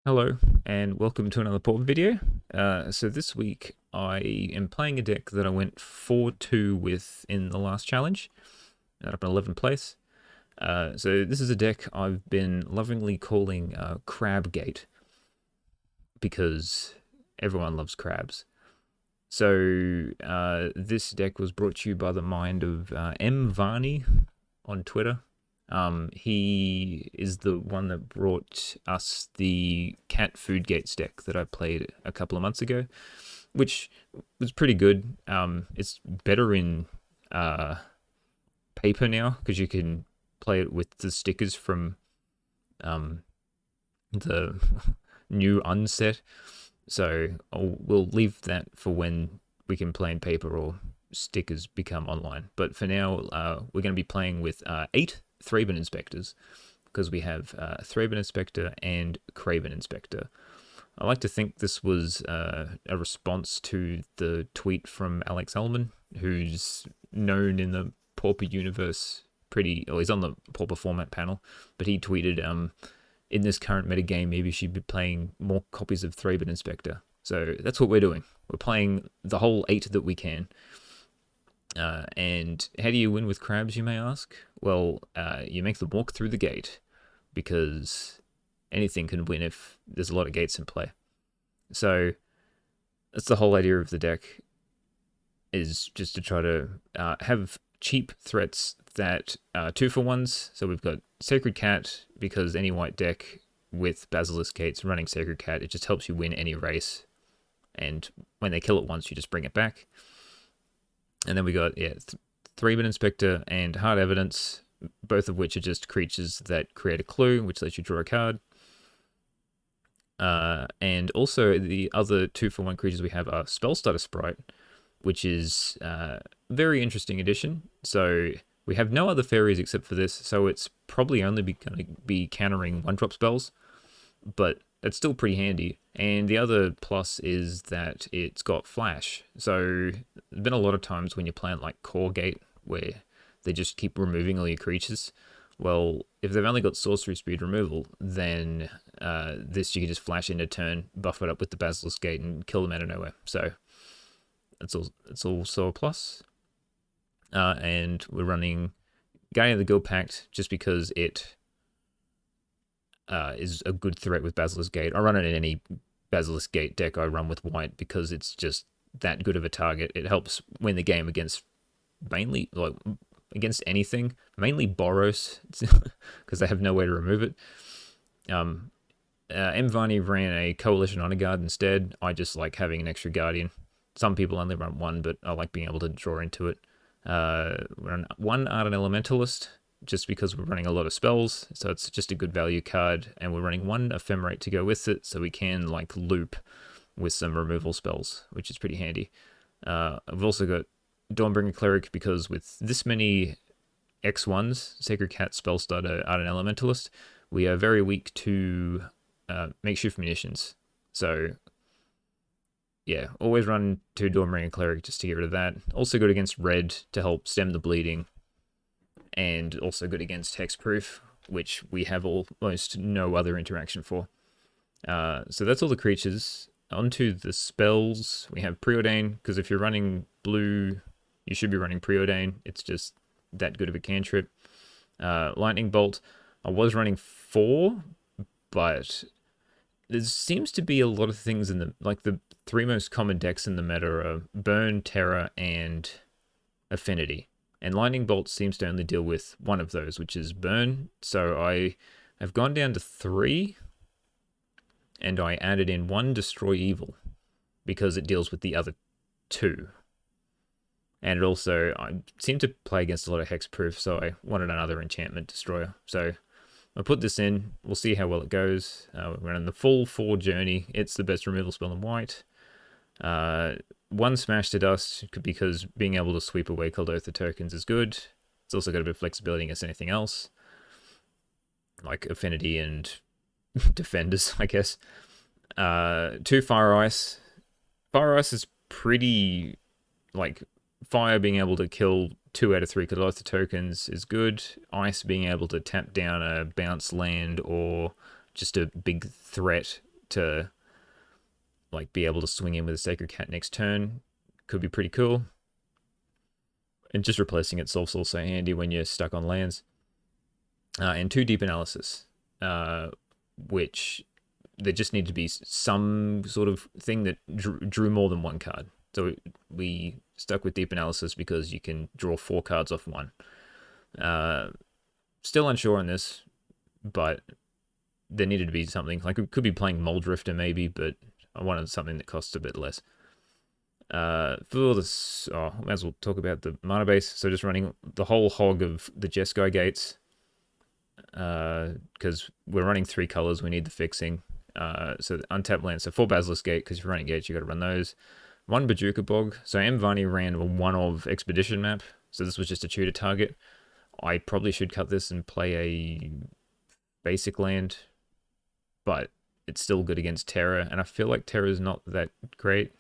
Hello, and welcome to another Pauper video. So this week I am playing a deck that I went 4-2 with in the last challenge, up in 11th place. So this is a deck I've been lovingly calling Crab Gate, because everyone loves crabs. So this deck was brought to you by the mind of Mvanni on Twitter. He is the one that brought us the Cat Food Gates deck that I played a couple of months ago, which was pretty good. It's better in paper now because you can play it with the stickers from the new unset. So we'll leave that for when we can play in paper or stickers become online. But for now, we're going to be playing with 8 Thraben Inspectors, because we have Thraben Inspector and Craven Inspector. I like to think this was a response to the tweet from Alex Ellman, who's known in the Pauper universe he's on the Pauper format panel, but he tweeted, in this current metagame, maybe you should be playing more copies of Thraben Inspector. So that's what we're doing. We're playing the whole 8 that we can. And how do you win with crabs, you may ask? Well, you make them walk through the gate, because anything can win if there's a lot of gates in play. So that's the whole idea of the deck, is just to try to have cheap threats that are 2-for-1s. So we've got Sacred Cat, because any white deck with Basilisk Gates running Sacred Cat, it just helps you win any race. And when they kill it once, you just bring it back. And then we got, Thraben Inspector and Hard Evidence, both of which are just creatures that create a clue, which lets you draw a card. And also the other 2-for-1 creatures we have are Spellstutter Sprite, which is a very interesting addition. So we have no other fairies except for this, so it's probably only going to be countering 1-drop spells, but it's still pretty handy. And the other plus is that it's got flash. So there's been a lot of times when you're playing like Core Gate where they just keep removing all your creatures. Well, if they've only got sorcery speed removal, then this you can just flash into turn, buff it up with the Basilisk Gate, and kill them out of nowhere. So it's also a plus. And we're running Guardian of the Guild Pact just because it is a good threat with Basilisk Gate. I run it in any Basilisk Gate deck I run with white because it's just that good of a target. It helps win the game against against anything, mainly Boros, because they have no way to remove it. Mvanni ran a Coalition Honor Guard instead. I just like having an extra Guardian. Some people only run one, but I like being able to draw into it. Run one Ardent Elementalist, just because we're running a lot of spells, so it's just a good value card, and we're running one Ephemerate to go with it, so we can like loop with some removal spells, which is pretty handy. I've also got Dawnbringer Cleric, because with this many X1s, Sacred Cat, Spellstutter, Ardent Elementalist, we are very weak to makeshift munitions. So yeah, always run 2 Dawnbringer Cleric just to get rid of that. Also good against red to help stem the bleeding, and also good against Hexproof, which we have almost no other interaction for. So that's all the creatures. Onto the spells, we have Preordain, because if you're running blue, you should be running Preordain. It's just that good of a cantrip. Lightning Bolt, I was running 4, but there seems to be a lot of things in the 3 most common decks in the meta are Burn, Terror, and Affinity. And Lightning Bolt seems to only deal with one of those, which is Burn. So I have gone down to 3, and I added in 1 Destroy Evil, because it deals with the other 2. And it also, I seem to play against a lot of Hexproof, so I wanted another Enchantment Destroyer. So I put this in, we'll see how well it goes. We're running the full 4 Journey. It's the best removal spell in white. 1 Smash to Dust, because being able to sweep away Kuldotha tokens is good. It's also got a bit of flexibility against anything else, like Affinity and Defenders, I guess. 2 Fire Ice. Fire Ice is pretty, fire being able to kill 2 out of 3 Kuldotha tokens is good. Ice being able to tap down a bounce land or just a big threat to like be able to swing in with a Sacred Cat next turn could be pretty cool. And just replacing itself's also handy when you're stuck on lands. And 2 Deep Analysis, which there just need to be some sort of thing that drew more than 1 card. So we stuck with Deep Analysis because you can draw 4 cards off 1. Still unsure on this, but there needed to be something. Like, we could be playing Moldrifter maybe, but I wanted something that costs a bit less. For this, might as well talk about the mana base. So just running the whole hog of the Jeskai gates, because we're running 3 colors. We need the fixing. So untapped land. So 4 Basilisk Gate, because if you're running gates, you got to run those. 1 Bajuka Bog. So Mvanni ran a 1 of Expedition map. So this was just a tutor target. I probably should cut this and play a basic land, but it's still good against Terra, and I feel like Terra is not that great.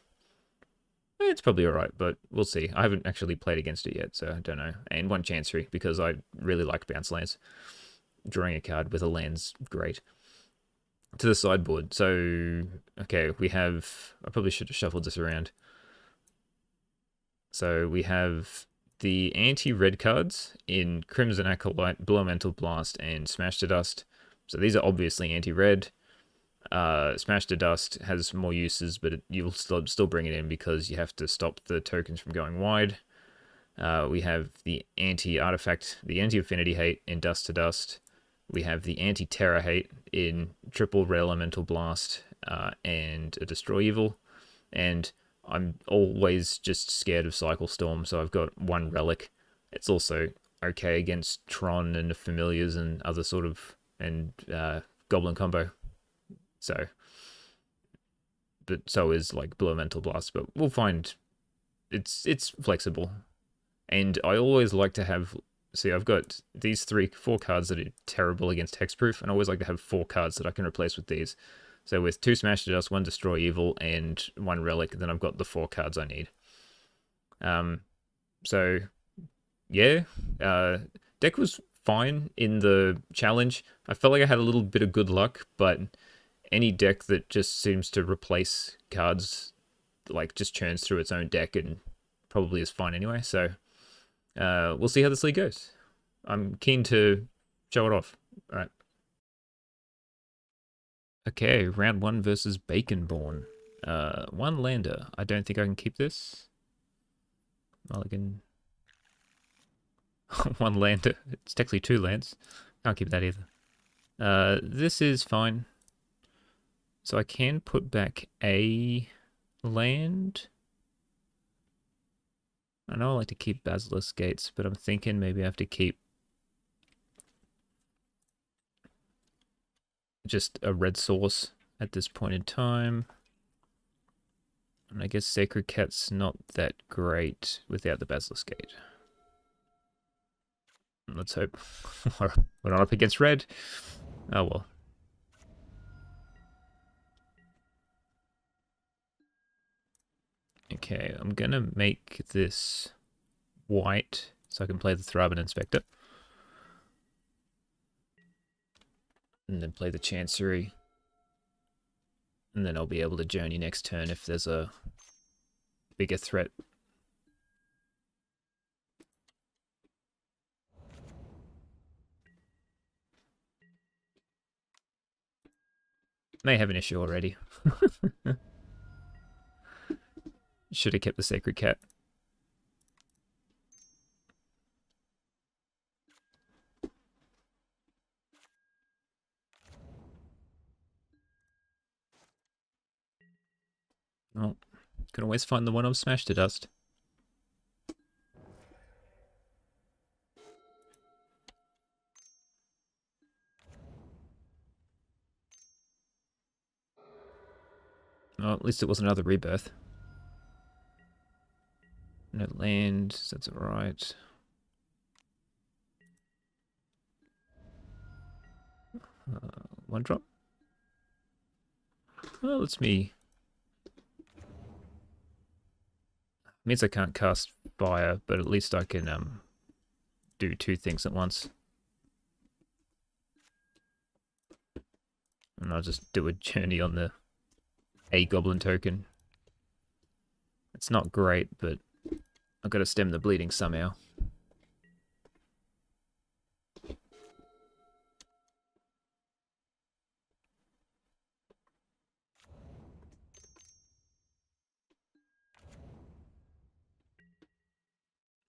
It's probably alright, but we'll see. I haven't actually played against it yet, so I don't know. And 1 Chancery, because I really like bounce lands. Drawing a card with a land's great. To the sideboard. So, okay, we have... I probably should have shuffled this around. So we have the anti-red cards in Crimson Acolyte, Blow Mental Blast, and Smash to Dust. So these are obviously anti-red. Smash to Dust has more uses, but you'll still bring it in because you have to stop the tokens from going wide. We have the anti-artifact, the anti-affinity hate in Dust to Dust. We have the anti-terror hate in triple red elemental blast and a destroy evil. And I'm always just scared of Cycle Storm, so I've got 1 relic. It's also okay against Tron and the familiars and other sort of Goblin combo. So, but so is like Blow Mental Blast, but we'll find it's flexible. And I always like to have, see, I've got these 4 cards that are terrible against hexproof, and I always like to have 4 cards that I can replace with these. So with 2 Smash to Dust, 1 Destroy Evil, and 1 Relic, then I've got the 4 cards I need. So yeah, deck was fine in the challenge. I felt like I had a little bit of good luck, but any deck that just seems to replace cards, like, just churns through its own deck and probably is fine anyway. So we'll see how this league goes. I'm keen to show it off. All right. Okay, round 1 versus Baconborn. 1 lander. I don't think I can keep this. Mulligan. 1 lander. It's technically 2 lands. Can't keep that either. This is fine. So I can put back a land. I know I like to keep Basilisk Gates, but I'm thinking maybe I have to keep just a red source at this point in time. And I guess Sacred Cat's not that great without the Basilisk Gate. Let's hope we're not up against red. Oh well. Okay, I'm gonna make this white so I can play the Thraben Inspector. And then play the Chancery. And then I'll be able to journey next turn if there's a bigger threat. May have an issue already. Should have kept the Sacred Cat. Oh, can always find the 1 of Smash to Dust. Oh, at least it wasn't another rebirth. No land, that's alright. One drop. Well, it's me. Means I can't cast fire, but at least I can do 2 things at once. And I'll just do a journey on the a Goblin token. It's not great, but I've got to stem the bleeding somehow.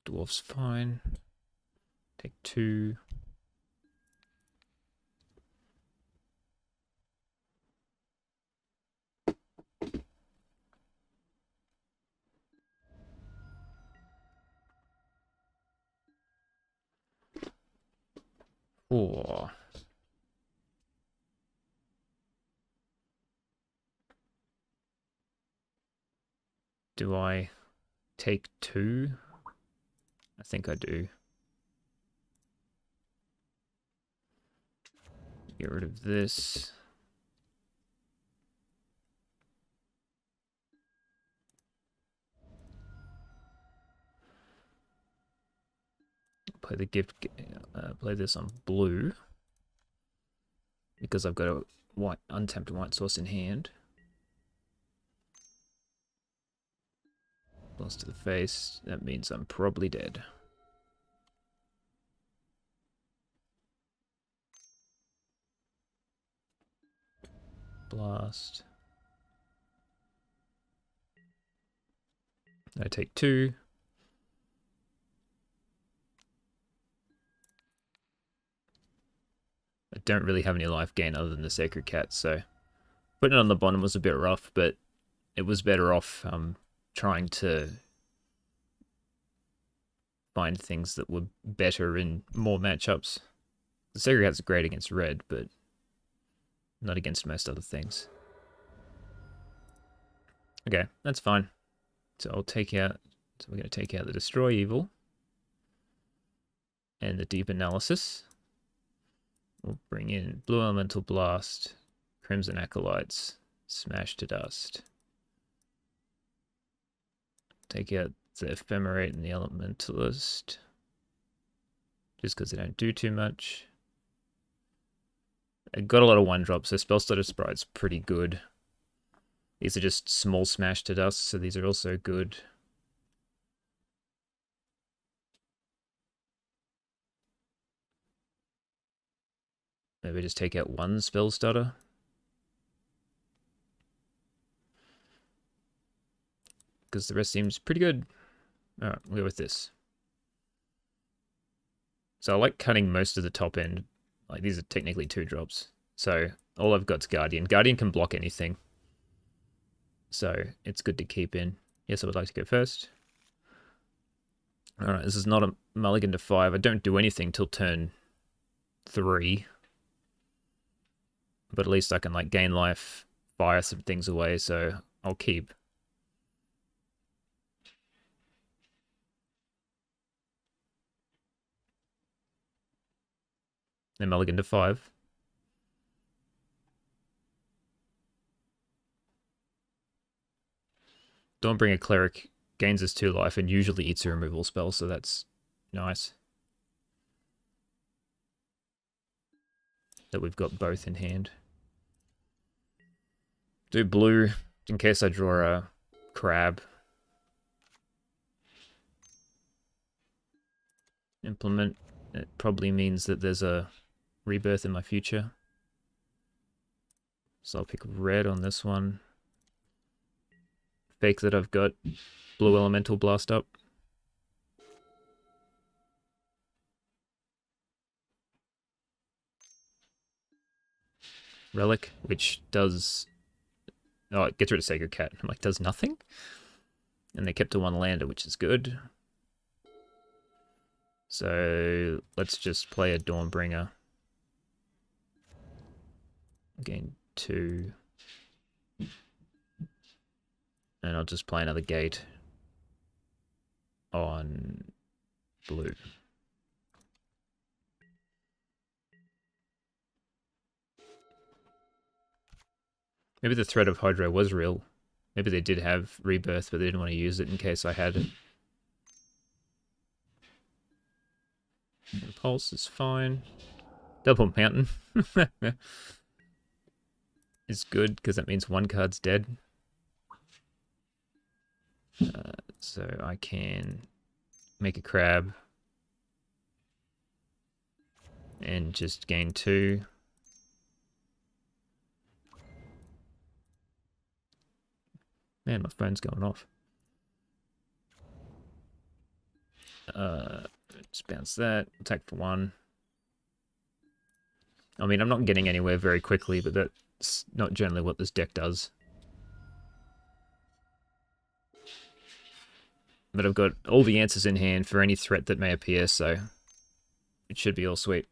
Dwarf's fine. Take 2. Four. Do I take 2? I think I do. Get rid of this. Play the gift. Play this on blue because I've got a white, untapped white source in hand. Blast to the face. That means I'm probably dead. Blast. I take 2. I don't really have any life gain other than the Sacred Cat, so putting it on the bottom was a bit rough, but it was better off trying to find things that were better in more matchups. The Sacred Cat's great against red, but not against most other things. Okay, that's fine. So I'll take out, so we're going to take out the Destroy Evil and the Deep Analysis. We'll bring in Blue Elemental Blast, Crimson Acolytes, Smash to Dust. Take out the Ephemerate and the Elementalist, just because they don't do too much. I got a lot of 1-drops, so Spell Stutter Sprite's pretty good. These are just small Smash to Dust, so these are also good. Maybe just take out 1 Spell Stutter. Because the rest seems pretty good. Alright, we'll go with this. So I like cutting most of the top end. Like, these are technically 2-drops. So all I've got's Guardian. Guardian can block anything. So it's good to keep in. Yes, I would like to go first. Alright, this is not a mulligan to 5. I don't do anything till turn 3. But at least I can like gain life, fire some things away, so I'll keep. Then mulligan to 5. Don't bring a cleric, gains us 2 life and usually eats a removal spell, so that's nice. That we've got both in hand. Do blue in case I draw a crab. Implement. It probably means that there's a rebirth in my future. So I'll pick red on this one. Fake that I've got blue elemental blast up. Relic, which does... Oh, it gets rid of Sacred Cat. I'm like, does nothing? And they kept to 1 lander, which is good. So let's just play a Dawnbringer. Gain 2. And I'll just play another gate on blue. Maybe the threat of Hydra was real. Maybe they did have rebirth, but they didn't want to use it in case I had it. Pulse is fine. Double Mountain is good because that means 1 card's dead. So I can make a crab and just gain 2. Man, my phone's going off. Just bounce that. Attack for 1. I mean, I'm not getting anywhere very quickly, but that's not generally what this deck does. But I've got all the answers in hand for any threat that may appear, so it should be all sweet.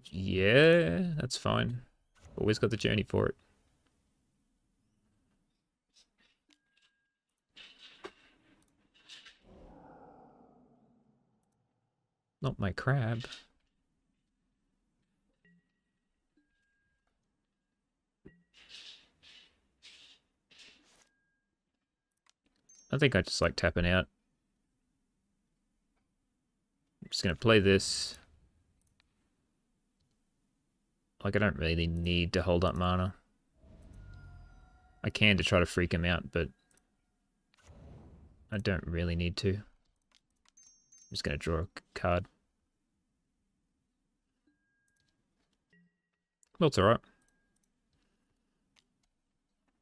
Yeah, that's fine. Always got the journey for it. Not my crab. I think I just like tapping out. I'm just going to play this. Like, I don't really need to hold up mana. I can to try to freak him out, but I don't really need to. I'm just going to draw a card. Well, it's alright.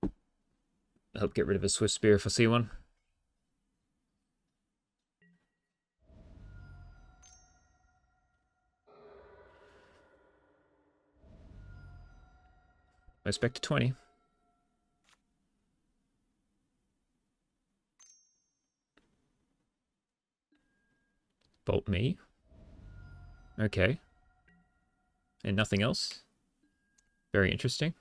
I'll help get rid of a Swift Spear if I see one. I expect a 20. Bolt me. Okay. And nothing else. Very interesting.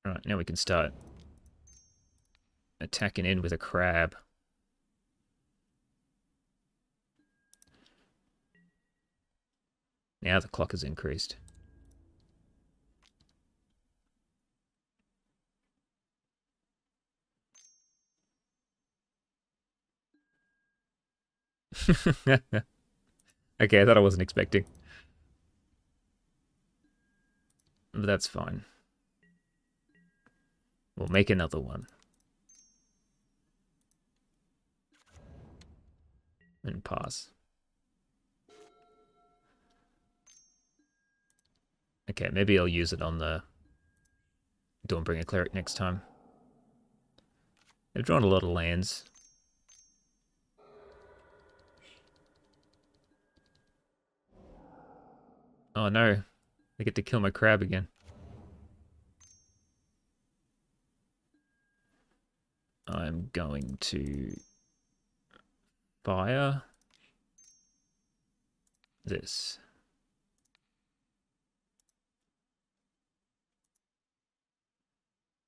Alright, now we can start attacking in with a crab. Now the clock has increased. Okay, that I wasn't expecting. But that's fine. We'll make another one. And pass. Okay, maybe I'll use it on the Dawnbringer Cleric next time. They've drawn a lot of lands. Oh no, they get to kill my crab again. I'm going to fire this.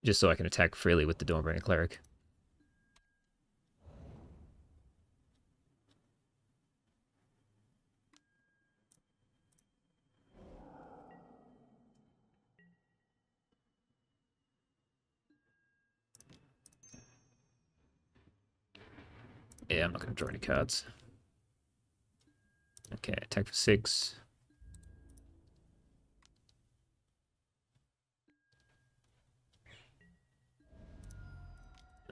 Just so I can attack freely with the Dawnbringer Cleric. Yeah, I'm not going to draw any cards. Okay, attack for 6.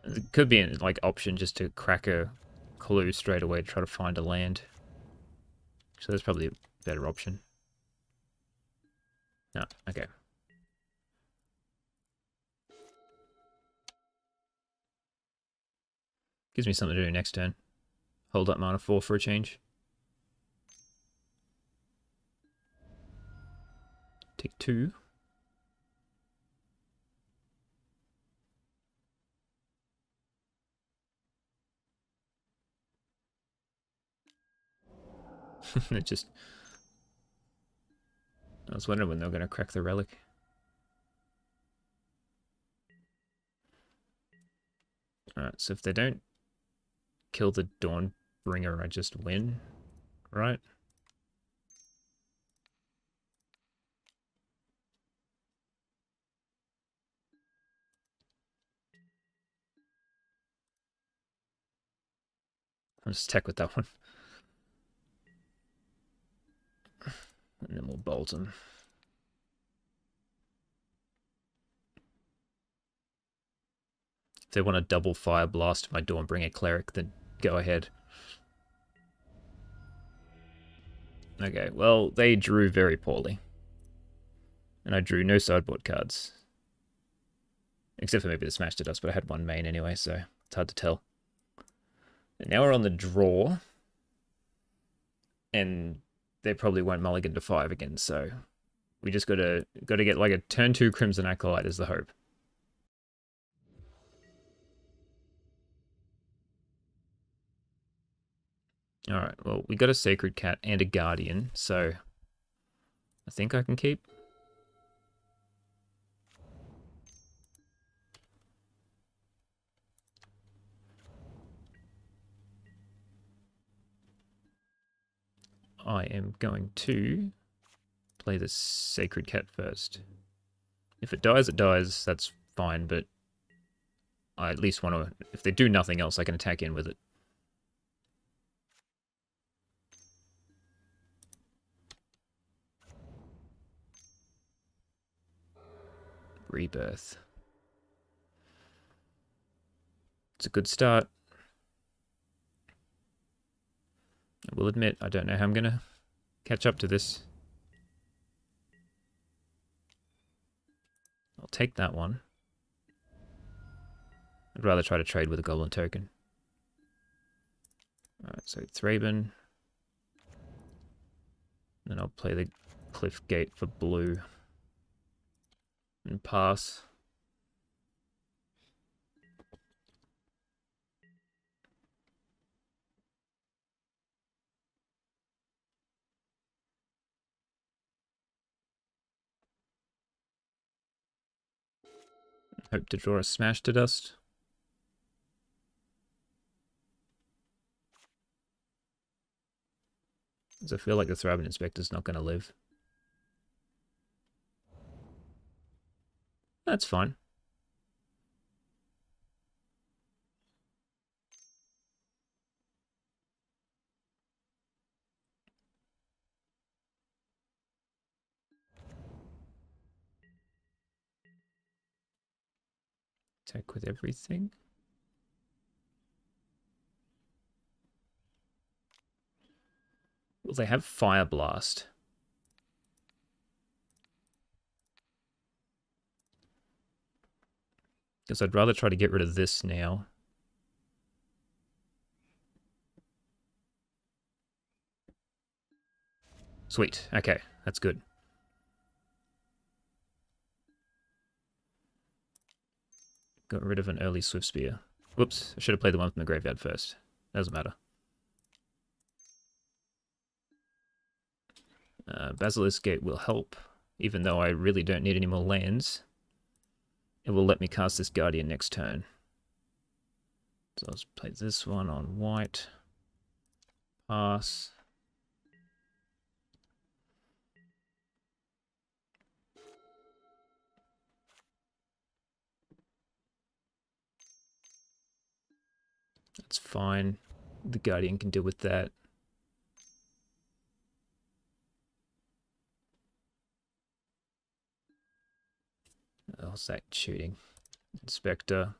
It could be an option just to crack a clue straight away to try to find a land. So that's probably a better option. No, okay. Gives me something to do next turn. Hold up mana 4 for a change. Take 2. It just... I was wondering when they were going to crack the relic. Alright, so if they don't kill the Dawnbringer, I just win, right? I'll just attack with that one. And then we'll bolt them. If they want to double fire blast my door and bring a cleric, then go ahead. Okay, well, they drew very poorly. And I drew no sideboard cards. Except for maybe the Smash to Dust, but I had one main anyway, so it's hard to tell. And now we're on the draw. And they probably won't mulligan to 5 again, so we just gotta get like a turn 2 Crimson Acolyte is the hope. Alright, well, we got a Sacred Cat and a Guardian, so I think I can keep. I am going to play the Sacred Cat first. If it dies, that's fine, but I at least want to... If they do nothing else, I can attack in with it. Rebirth. It's a good start. I will admit, I don't know how I'm going to catch up to this. I'll take that one. I'd rather try to trade with a Goblin token. Alright, so Thraben. Then I'll play the Cliff Gate for blue. And pass. Hope to draw a Smash to Dust. Because I feel like the Thraben Inspector's not going to live. That's fine. Attack with everything. Well, they have Fire Blast. Because I'd rather try to get rid of this now. Sweet. Okay, that's good. Got rid of an early Swift Spear. Whoops, I should have played the one from the graveyard first. Doesn't matter. Basilisk Gate will help, even though I really don't need any more lands. It will let me cast this Guardian next turn. So I'll just play this one on white. Pass. That's fine. The Guardian can deal with that. What's that shooting? Inspector.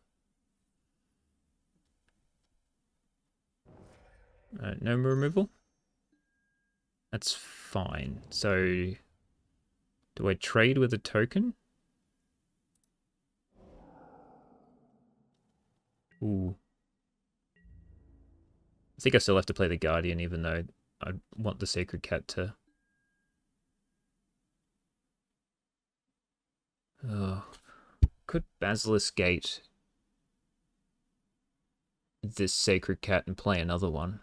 No removal? That's fine. So, do I trade with a token? Ooh. I think I still have to play the Guardian, even though I want the Sacred Cat to... Oh. Could Basilisk Gate this Sacred Cat and play another one?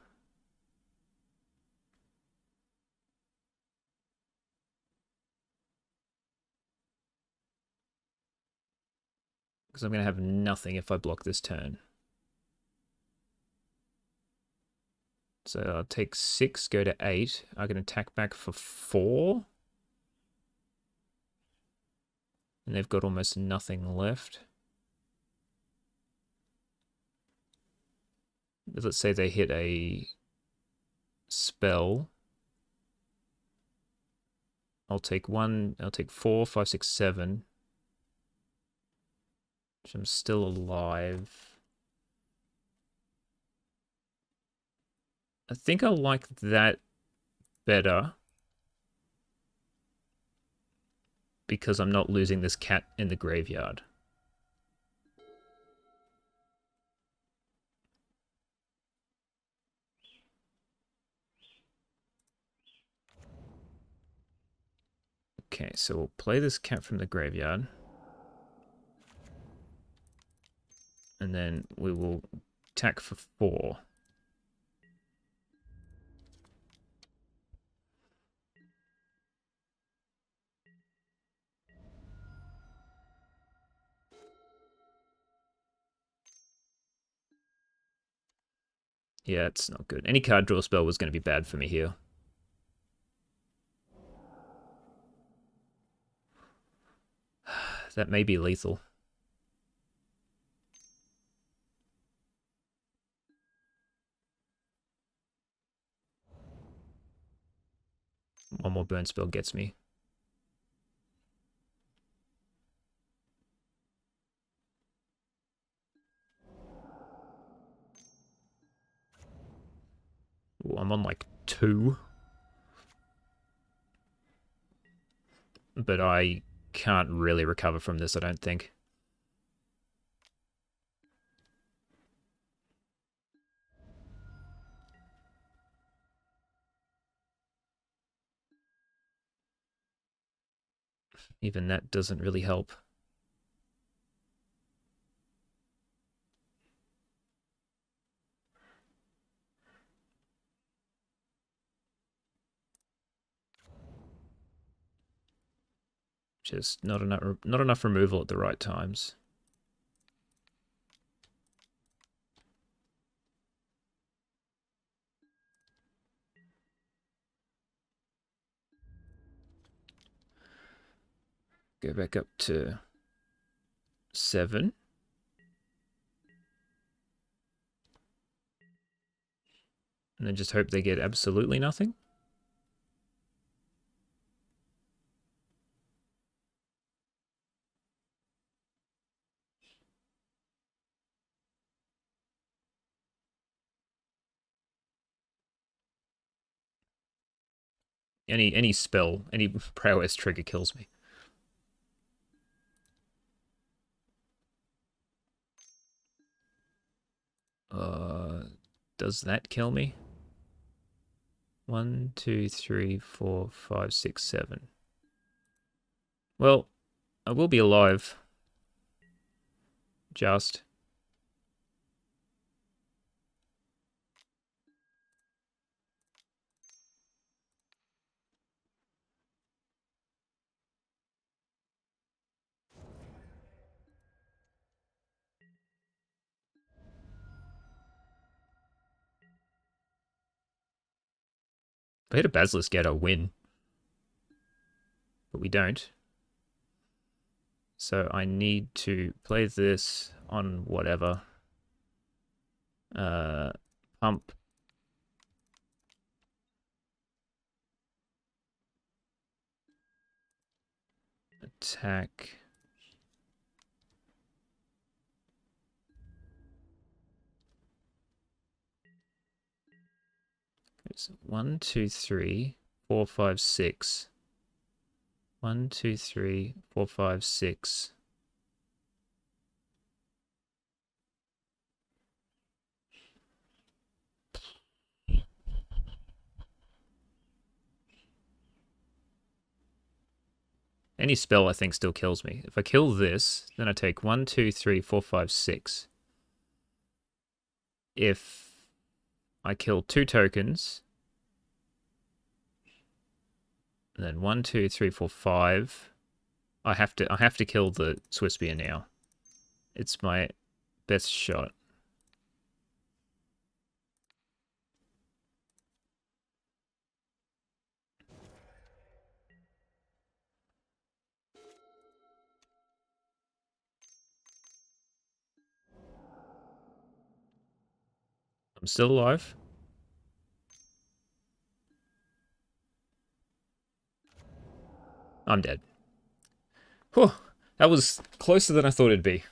Because I'm going to have nothing if I block this turn. So I'll take 6, go to 8. I can attack back for 4. And they've got almost nothing left. let's say they hit a spell. I'll take 4, 5, 6, 7. Which I'm still alive. I think I like that better. Because I'm not losing this cat in the graveyard. Okay, so we'll play this cat from the graveyard. And then we will attack for 4. Yeah, it's not good. Any card draw spell was going to be bad for me here. That may be lethal. One more burn spell gets me. Ooh, I'm on like 2. But I can't really recover from this, I don't think. Even that doesn't really help. Just not enough removal at the right times. Go back up to 7. And then just hope they get absolutely nothing. Any spell, any prowess trigger kills me. Does that kill me? 1, 2, 3, 4, 5, 6, 7. Well, I will be alive. Just. If I hit a Basilisk, I'd win. But we don't. So I need to play this on whatever. Pump. Attack. It's 1, 2, 3, 4, 5, 6. 1, 2, 3, 4, 5, 6. Any spell, I think, still kills me. If I kill this, then I take 1, 2, 3, 4, 5, 6. If I kill 2 tokens, then 1, 2, 3, 4, 5. I have to kill the Swiftspear now. It's my best shot. I'm still alive. I'm dead. Whew, that was closer than I thought it'd be.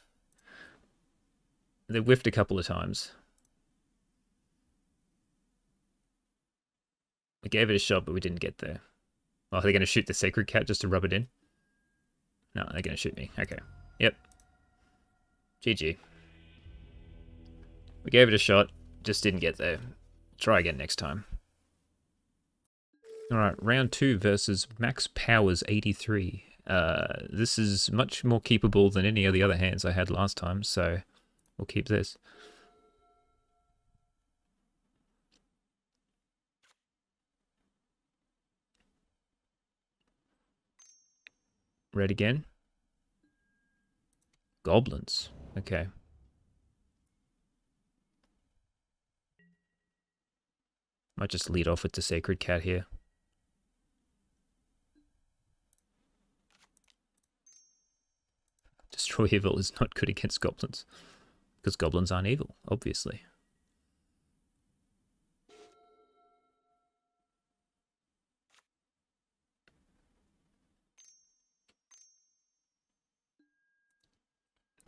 They whiffed a couple of times. We gave it a shot, but we didn't get there. Oh, are they going to shoot the sacred cat just to rub it in? No, they're going to shoot me. Okay. Yep. GG. We gave it a shot, just didn't get there. Try again next time. Alright, round 2 versus Max Powers 83. This is much more keepable than any of the other hands I had last time, so we'll keep this. Red again. Goblins. Okay. Might just lead off with the Sacred Cat here. Destroy evil is not good against goblins. Because goblins aren't evil, obviously.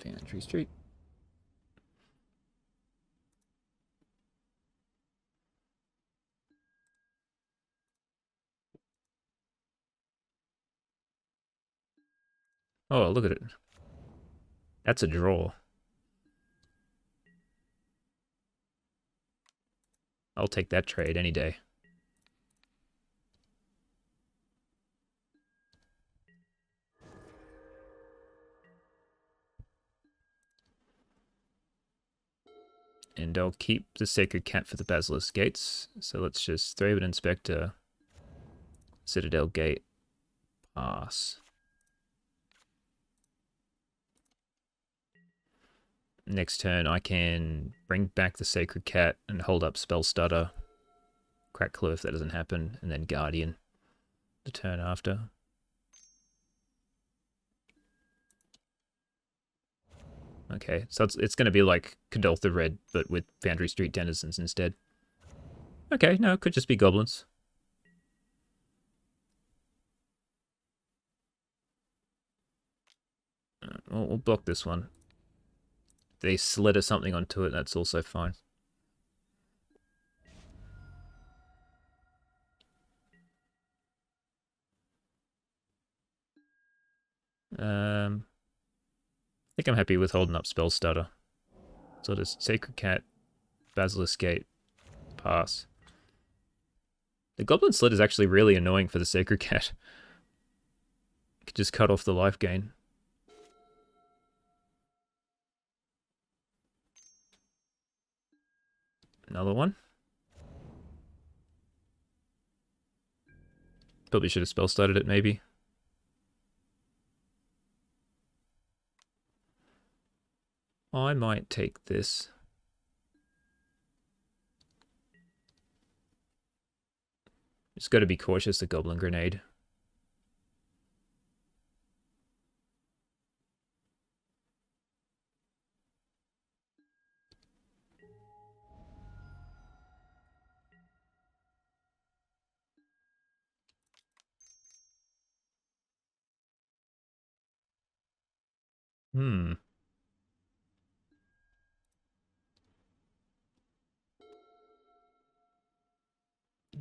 Infantry Street. Oh, look at it. That's a draw. I'll take that trade any day. And I'll keep the Sacred Cat for the Basilisk Gates. So let's just Thraben Inspector, Citadel Gate, pass. Next turn I can bring back the Sacred Cat and hold up Spell Stutter, Crack Clue if that doesn't happen, and then Guardian the turn after. Okay, so it's going to be like Kuldotha Red, but with Foundry Street Denizens instead. Okay, no, it could just be goblins. We'll block this one. They slither something onto it, that's also fine. I think I'm happy with holding up Spell Stutter. So just Sacred Cat, Basilisk Gate, pass. The Goblin Slit is actually really annoying for the Sacred Cat. You could just cut off the life gain. Another one. Probably should have spell started it, maybe. I might take this. Just got to be cautious, the Goblin Grenade.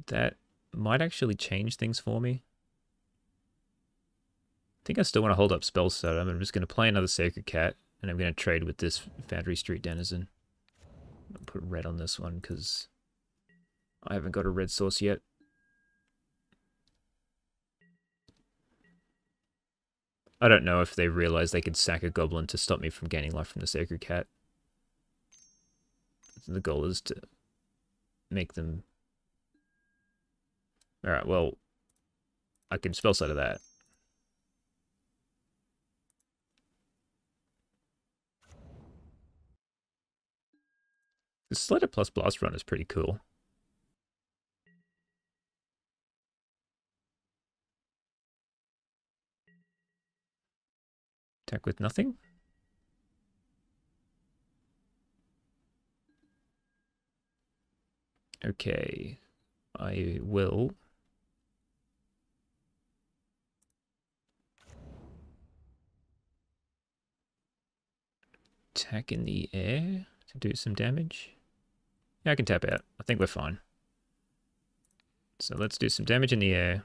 That might actually change things for me. I think I still want to hold up Spell Stutter. I'm just going to play another Sacred Cat, and I'm going to trade with this Foundry Street Denizen. I'll put red on this one, because I haven't got a red source yet. I don't know if they realize they could sack a Goblin to stop me from gaining life from the Sacred Cat. The goal is to make them... Alright, well, I can spell side of that. The Slider plus Blast Run is pretty cool. Attack with nothing? Okay, I will attack in the air to do some damage. Yeah, I can tap out. I think we're fine. So let's do some damage in the air.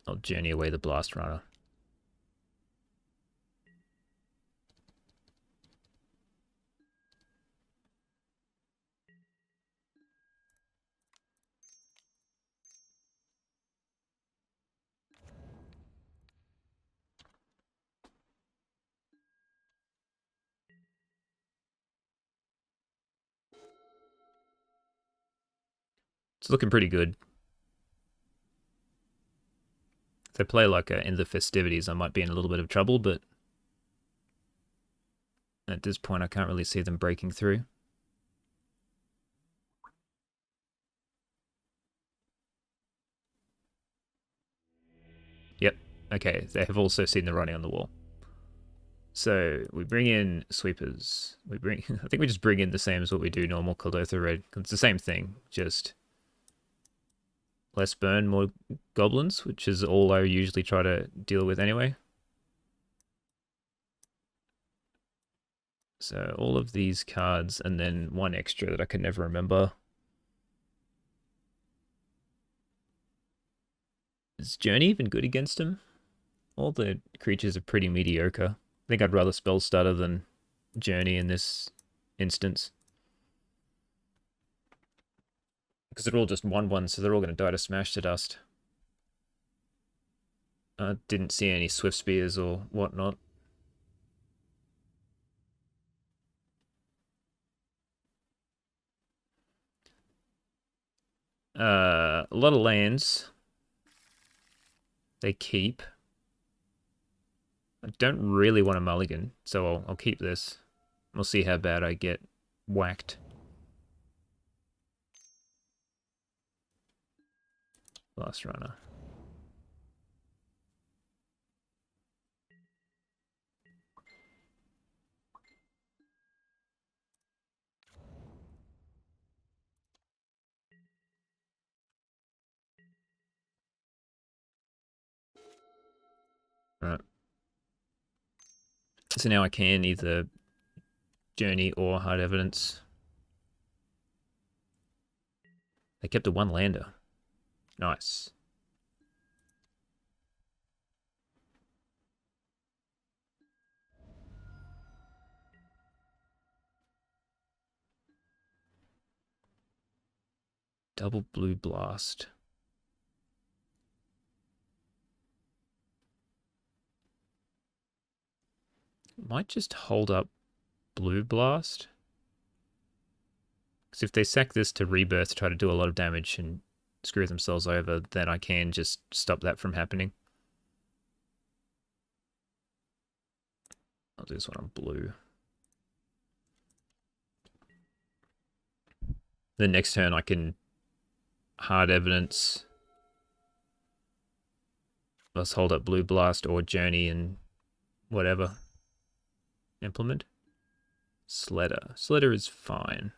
I'll journey away the blast runner. It's looking pretty good. If they play like in the festivities, I might be in a little bit of trouble, but at this point I can't really see them breaking through. Yep. Okay, they have also seen the writing on the wall. So we bring in sweepers. I think we just bring in the same as what we do normal Kuldotha Red. It's the same thing, just less burn, more goblins, which is all I usually try to deal with anyway. So all of these cards and then one extra that I can never remember. Is Journey even good against him? All the creatures are pretty mediocre. I think I'd rather Spell Stutter than Journey in this instance. Because they're all just 1/1, so they're all going to die to Smash to Dust. I didn't see any Swift Spears or whatnot. A lot of lands they keep. I don't really want a mulligan, so I'll keep this. We'll see how bad I get whacked. Blast Runner. Right. So now I can either Journey or Hard Evidence. They kept a 1-lander. Nice. Double Blue Blast. Might just hold up Blue Blast. Because if they sack this to Rebirth to try to do a lot of damage and screw themselves over, then I can just stop that from happening. I'll do this one on blue. The next turn I can Hard Evidence. Let's hold up Blue Blast or Journey and whatever. Implement. Sledder. Sledder is fine.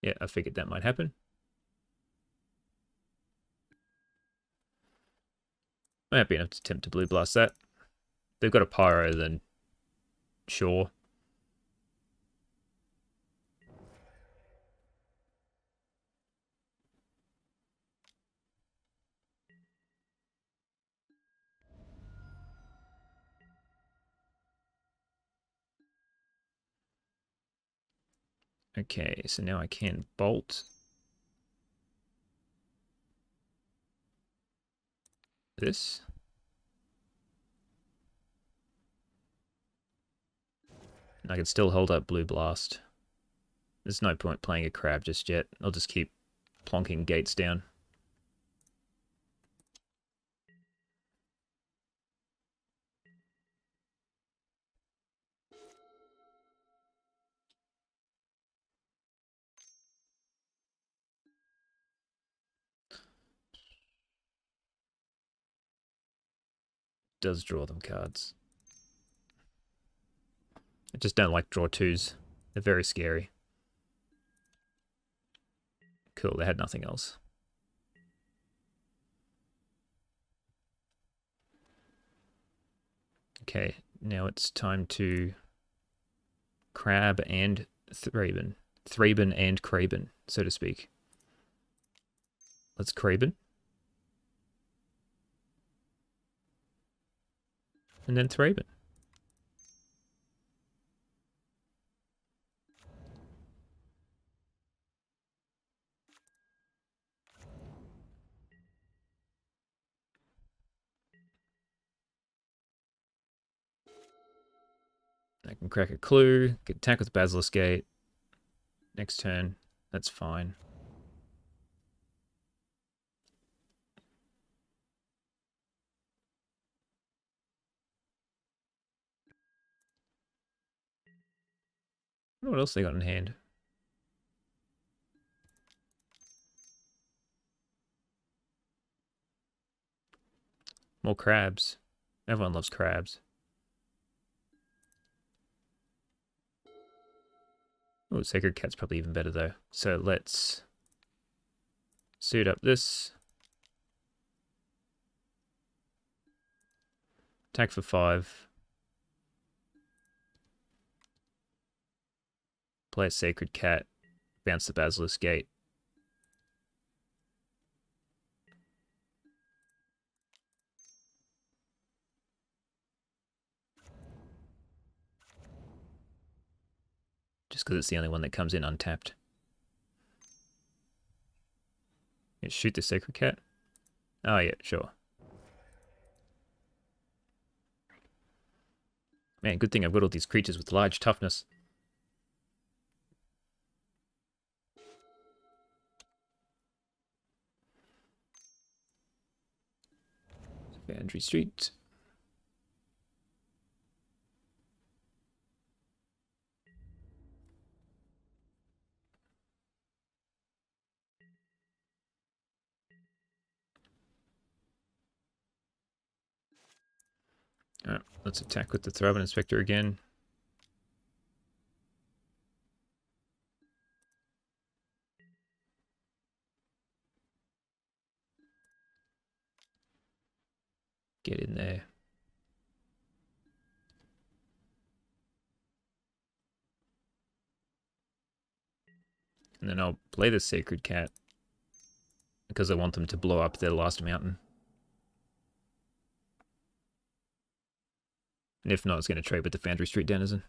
Yeah, I figured that might happen. I'm happy enough to attempt to Blue Blast that. They've got a Pyro, then sure. Okay, so now I can bolt this. And I can still hold up Blue Blast. There's no point playing a crab just yet. I'll just keep plonking gates down. does draw them cards. I just don't like draw 2s. They're very scary. Cool, they had nothing else. Okay, now it's time to Crab and Thraben. Thraben and Craben, so to speak. Let's Craben. And then Thraben. I can crack a clue, get attack with Basilisk Gate. Next turn, that's fine. What else they got in hand? More crabs. Everyone loves crabs. Oh, Sacred Cat's probably even better though. So let's suit up this. Attack for 5. Play a Sacred Cat. Bounce the Basilisk Gate. Just because it's the only one that comes in untapped. Yeah, shoot the Sacred Cat? Oh yeah, sure. Man, good thing I've got all these creatures with large toughness. Foundry Street. Alright, let's attack with the Thraben Inspector again. Get in there. And then I'll play the Sacred Cat because I want them to blow up their last mountain. And if not, it's going to trade with the Foundry Street Denizen.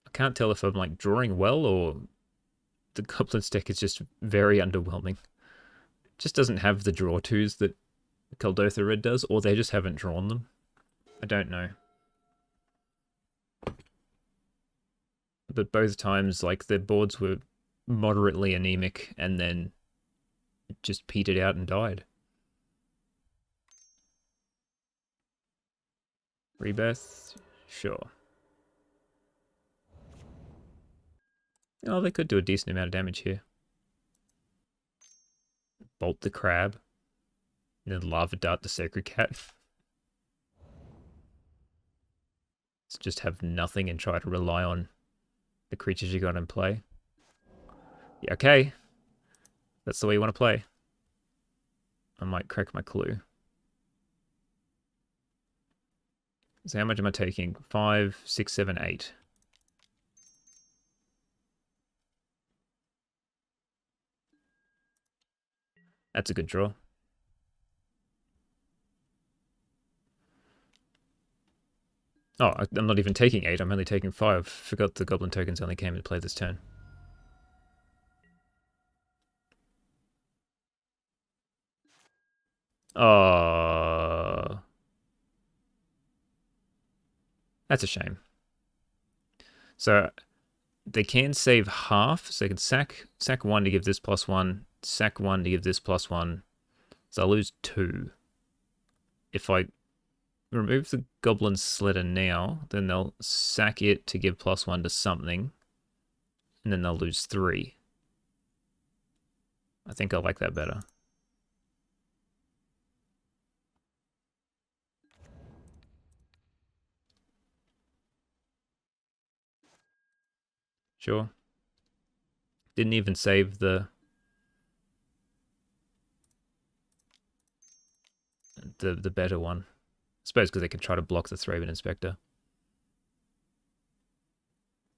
I can't tell if I'm like drawing well or the Goblin's deck is just very underwhelming. It just doesn't have the draw 2s that Kuldotha Red does, or they just haven't drawn them. I don't know. But both times, like, their boards were moderately anemic and then just petered out and died. Rebirth? Sure. Oh, they could do a decent amount of damage here. Bolt the Crab. And then Lava Dart the Sacred Cat. Let's just have nothing and try to rely on the creatures you got in play. Yeah, okay. That's the way you want to play. I might crack my clue. So how much am I taking? 5, 6, 7, 8. That's a good draw. Oh, I'm not even taking 8, I'm only taking 5. Forgot the Goblin tokens only came into play this turn. Oh, that's a shame. So they can save half, so they can sack 1 to give this +1, sack 1 to give this +1. So I lose 2. If I remove the Goblin Slitter now, then they'll sack it to give +1 to something. And then they'll lose 3. I think I like that better. Sure. Didn't even save the better one. I suppose because they could try to block the Thraben Inspector.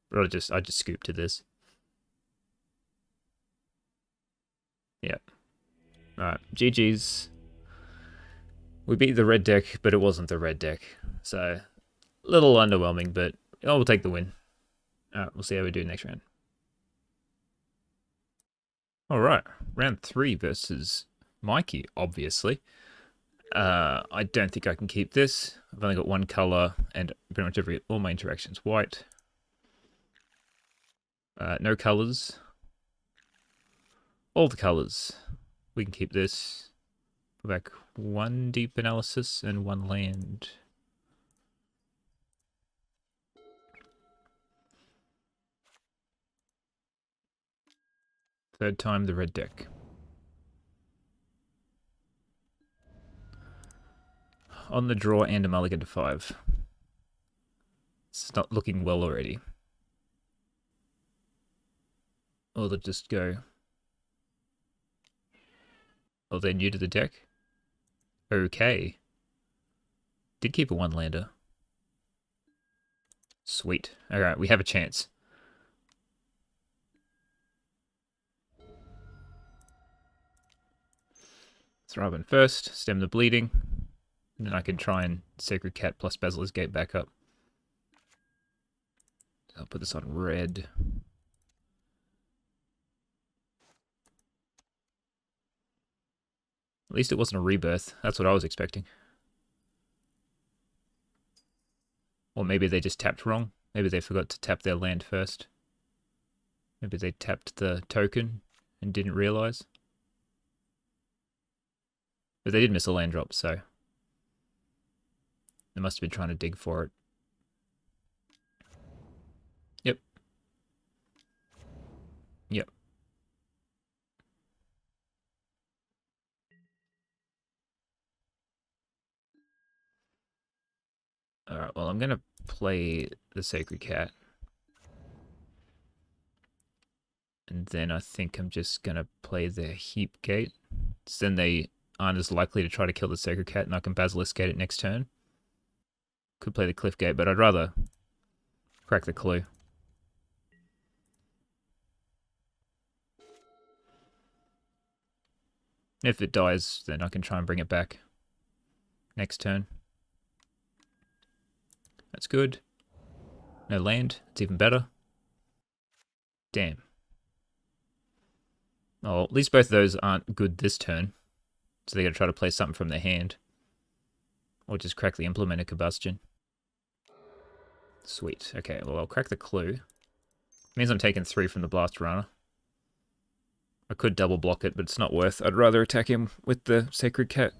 But I just scooped to this. Yep. Alright, GG's. We beat the red deck, but it wasn't the red deck. So, a little underwhelming, but we'll take the win. Alright, we'll see how we do next round. Alright, round 3 versus Mikey, obviously. I don't think I can keep this. I've only got one color, and pretty much all my interactions white. No colors. All the colors. We can keep this. Go back 1 deep analysis and 1 land. Third time the red deck. On the draw and a mulligan to 5. It's not looking well already. Or they'll just go. Oh, they're new to the deck? Okay. Did keep a 1-lander. Sweet. Alright, we have a chance. Thraben first, stem the bleeding. And then I can try and Sacred Cat plus Basilisk Gate back up. I'll put this on red. At least it wasn't a rebirth. That's what I was expecting. Or maybe they just tapped wrong. Maybe they forgot to tap their land first. Maybe they tapped the token and didn't realize. But they did miss a land drop, so they must have been trying to dig for it. Yep. Yep. Alright, well, I'm going to play the Sacred Cat. And then I think I'm just going to play the Heap Gate. So then they aren't as likely to try to kill the Sacred Cat, and I can Basilisk Gate it next turn. Could play the Cliff Gate, but I'd rather crack the clue. If it dies, then I can try and bring it back next turn. That's good. No land. It's even better. Damn. Oh, at least both of those aren't good this turn. So they gotta try to play something from their hand. Or just crack the Implemented Combustion. Sweet. Okay, well, I'll crack the clue. Means I'm taking 3 from the Blast Runner. I could double block it, but it's not worth. I'd rather attack him with the Sacred Cat.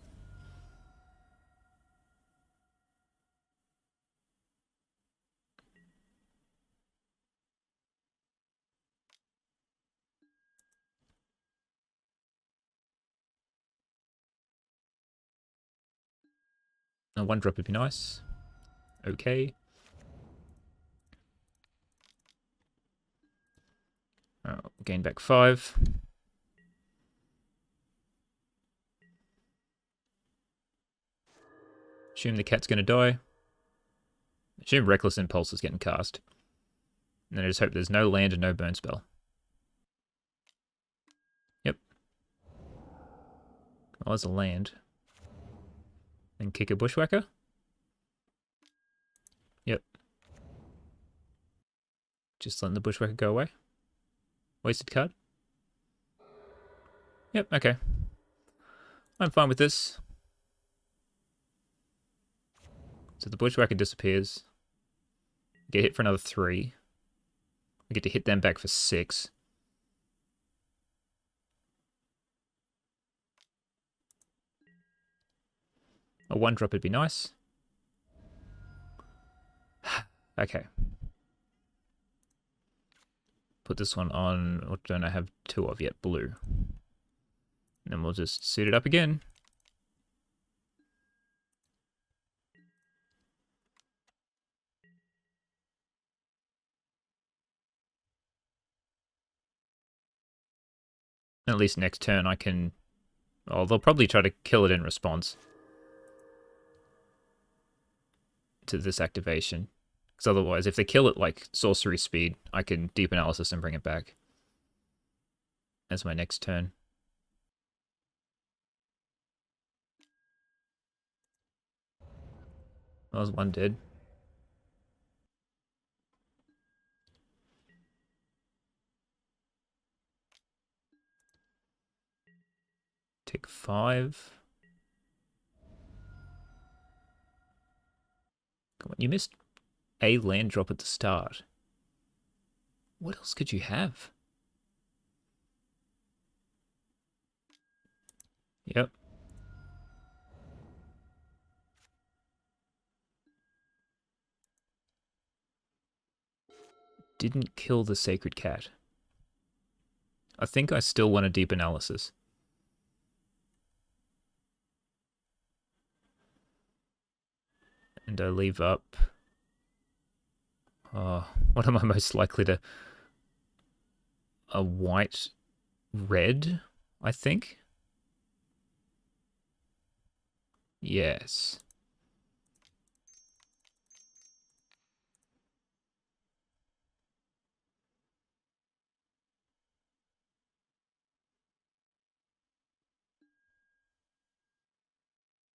A 1-drop would be nice. Okay. I'll gain back 5. Assume the cat's going to die. Assume Reckless Impulse is getting cast. And then I just hope there's no land and no burn spell. Yep. Well, there's a land. Then kick a Bushwhacker. Yep. Just letting the Bushwhacker go away. Wasted card. Yep, okay. I'm fine with this. So the Bushwhacker disappears. Get hit for another 3. I get to hit them back for 6. A 1-drop would be nice. Okay. Put this one on, what don't I have 2 of yet? Blue. And then we'll just suit it up again. At least next turn I can... Oh, they'll probably try to kill it in response to this activation. Because otherwise, if they kill it like sorcery speed, I can deep analysis and bring it back as my next turn. That was 1 dead. Take 5. Come on, you missed a land drop at the start. What else could you have? Yep. Didn't kill the sacred cat. I think I still want a deep analysis. And I leave up... what am I most likely to... A white red, I think? Yes.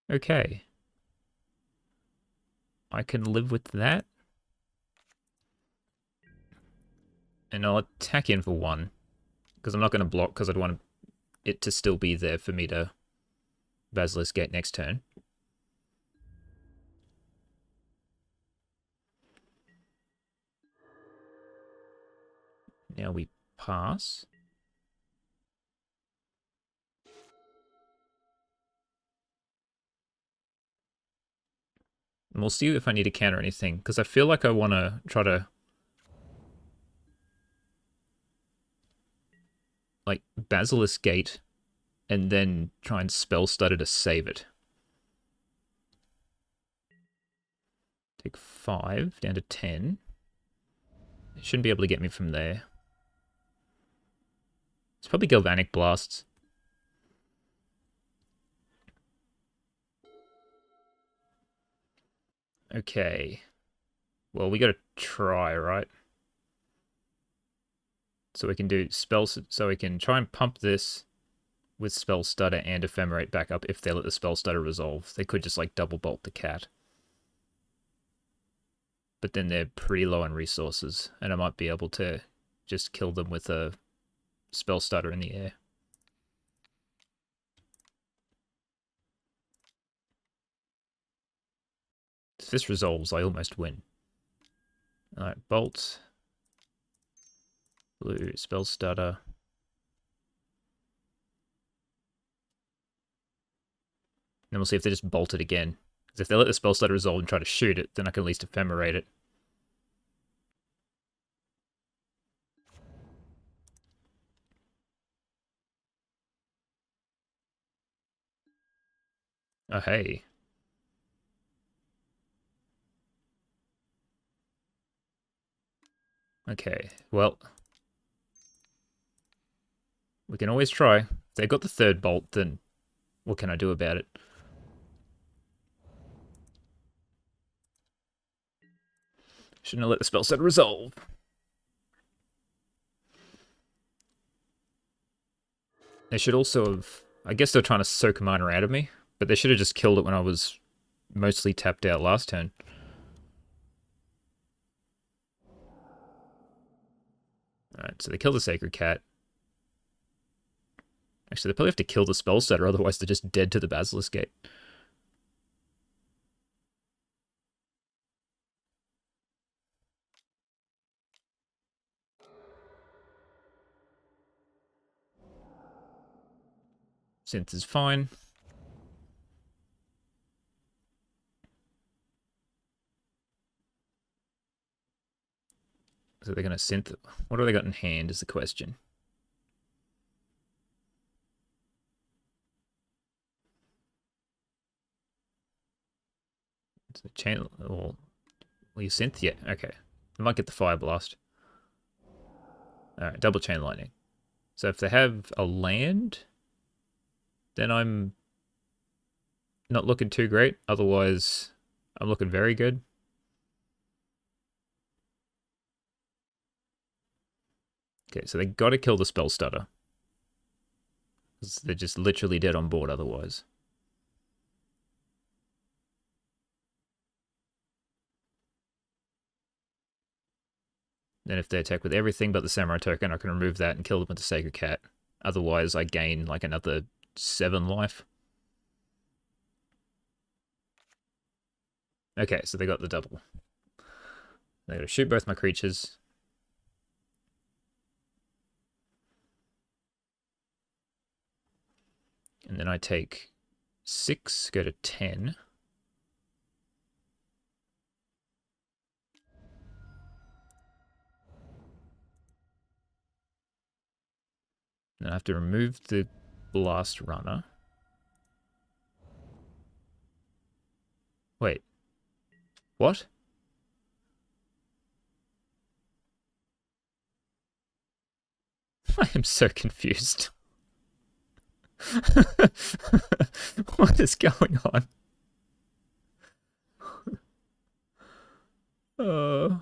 Okay. I can live with that. And I'll attack in for 1. Because I'm not going to block, because I'd want it to still be there for me to Basilisk Gate next turn. Now we pass. And we'll see if I need to counter anything, because I feel like I want to try to... like, Basilisk Gate, and then try and Spell Stutter to save it. Take 5, down to 10. It shouldn't be able to get me from there. It's probably Galvanic Blasts. Okay. Well, we gotta try, right? So we can do spells. So we can try and pump this with Spell Stutter and Ephemerate back up if they let the Spell Stutter resolve. They could just like double bolt the cat. But then they're pretty low on resources, and I might be able to just kill them with a Spell Stutter in the air. If this resolves, I almost win. Alright, Bolt. Blue, Spell Stutter. Then we'll see if they just bolt it again. Because if they let the Spell Stutter resolve and try to shoot it, then I can at least Ephemerate it. Oh, hey. Okay, well... we can always try. If they got the 3rd bolt, then what can I do about it? Shouldn't have let the spell set resolve. They should also have... I guess they're trying to soak mana out of me, but they should have just killed it when I was mostly tapped out last turn. Alright, so they kill the Sacred Cat. Actually, they probably have to kill the spell setter, otherwise they're just dead to the Basilisk Gate. Synth is fine. So they're going to synth. What have they got in hand is the question. So chain, or will you synth? Yeah, okay. I might get the fire blast. Alright, double chain lightning. So if they have a land, then I'm not looking too great. Otherwise, I'm looking very good. Okay, so they got to kill the spell stutter. They're just literally dead on board otherwise. Then if they attack with everything but the samurai token, I can remove that and kill them with the sacred cat. Otherwise, I gain like another 7 life. Okay, so they got the double. They got to shoot both my creatures. And then I take 6, go to 10. Then I have to remove the blast runner. Wait. What? I am so confused. What is going on? Oh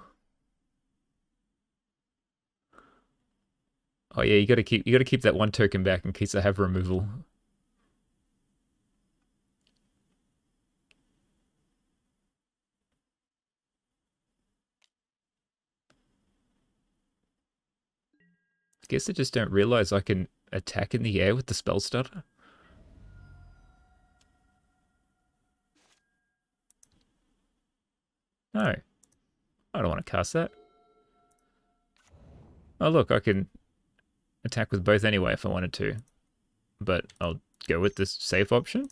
yeah, you gotta keep that one token back in case I have removal. I guess I just don't realize I can attack in the air with the spell stutter. No. I don't want to cast that. Oh look, I can attack with both anyway if I wanted to. But I'll go with this safe option.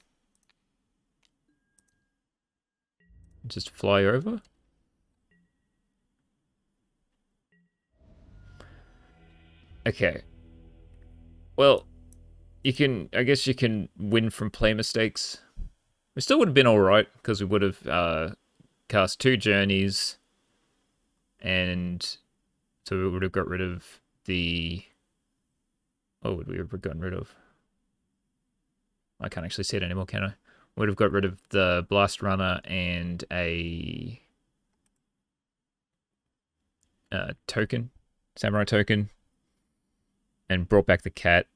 Just fly over. Okay. Well, I guess you can win from play mistakes. We still would have been alright, because we would have cast 2 journeys, and so we would have got rid of the... What would we have gotten rid of? I can't actually see it anymore, can I? Would have got rid of the blast runner and a token, samurai token, and brought back the cat.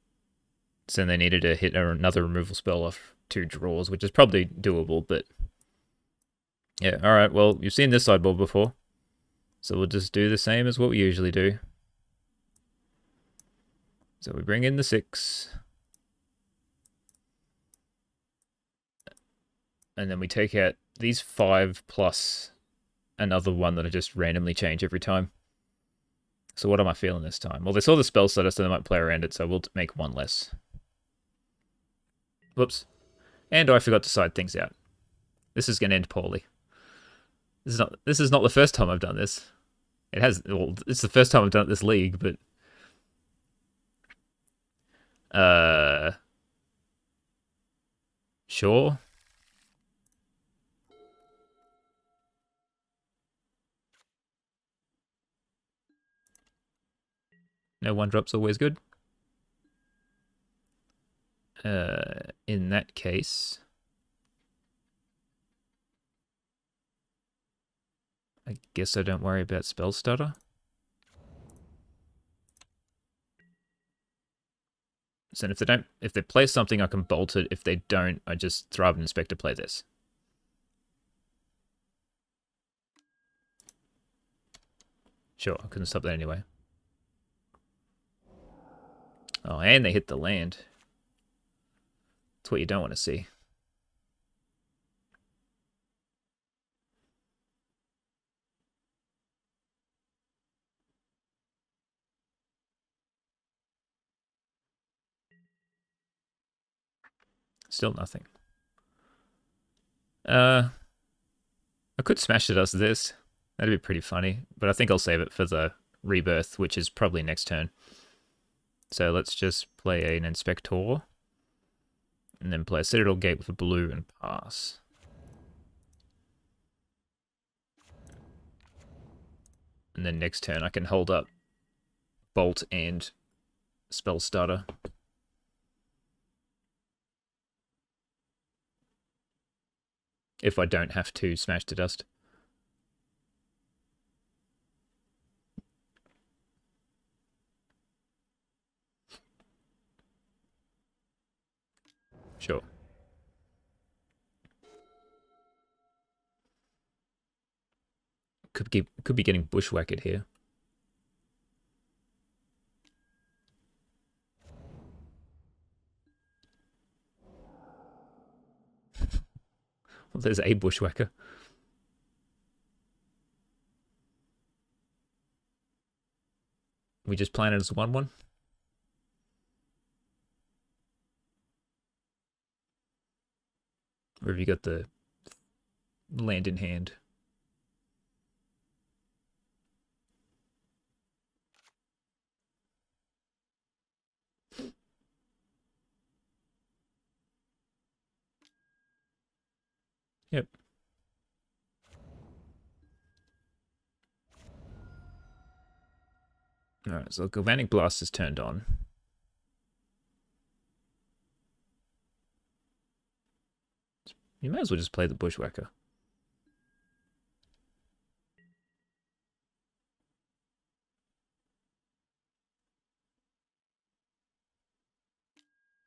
So then they needed to hit another removal spell off 2 draws, which is probably doable, but yeah, alright, well, you've seen this sideboard before, so we'll just do the same as what we usually do. So we bring in the 6, and then we take out these 5 plus another one that I just randomly change every time. So what am I feeling this time? Well, they saw the spell stutter, so they might play around it, so we'll make 1 less. Whoops. And I forgot to side things out. This is going to end poorly. This is not the first time I've done this. It's the first time I've done it this league, but sure. No 1-drop's always good. In that case, I guess I don't worry about spell stutter. So if they play something, I can bolt it. If they don't, I just Thraben Inspector play this. Sure, I couldn't stop that anyway. Oh, and they hit the land. That's what you don't want to see. Still nothing. I could smash it as this. That'd be pretty funny, but I think I'll save it for the Rebirth, which is probably next turn. So let's just play an Inspector. And then play a Citadel Gate with a blue and pass. And then next turn I can hold up Bolt and Spell Starter. If I don't have to smash to dust. Sure. Could be getting bushwhacked here. Well, there's a bushwhacker. We just plan it as a 1/1. Or have you got the land in hand? Yep. Alright, so Galvanic Blast is turned on. You might as well just play the Bushwhacker.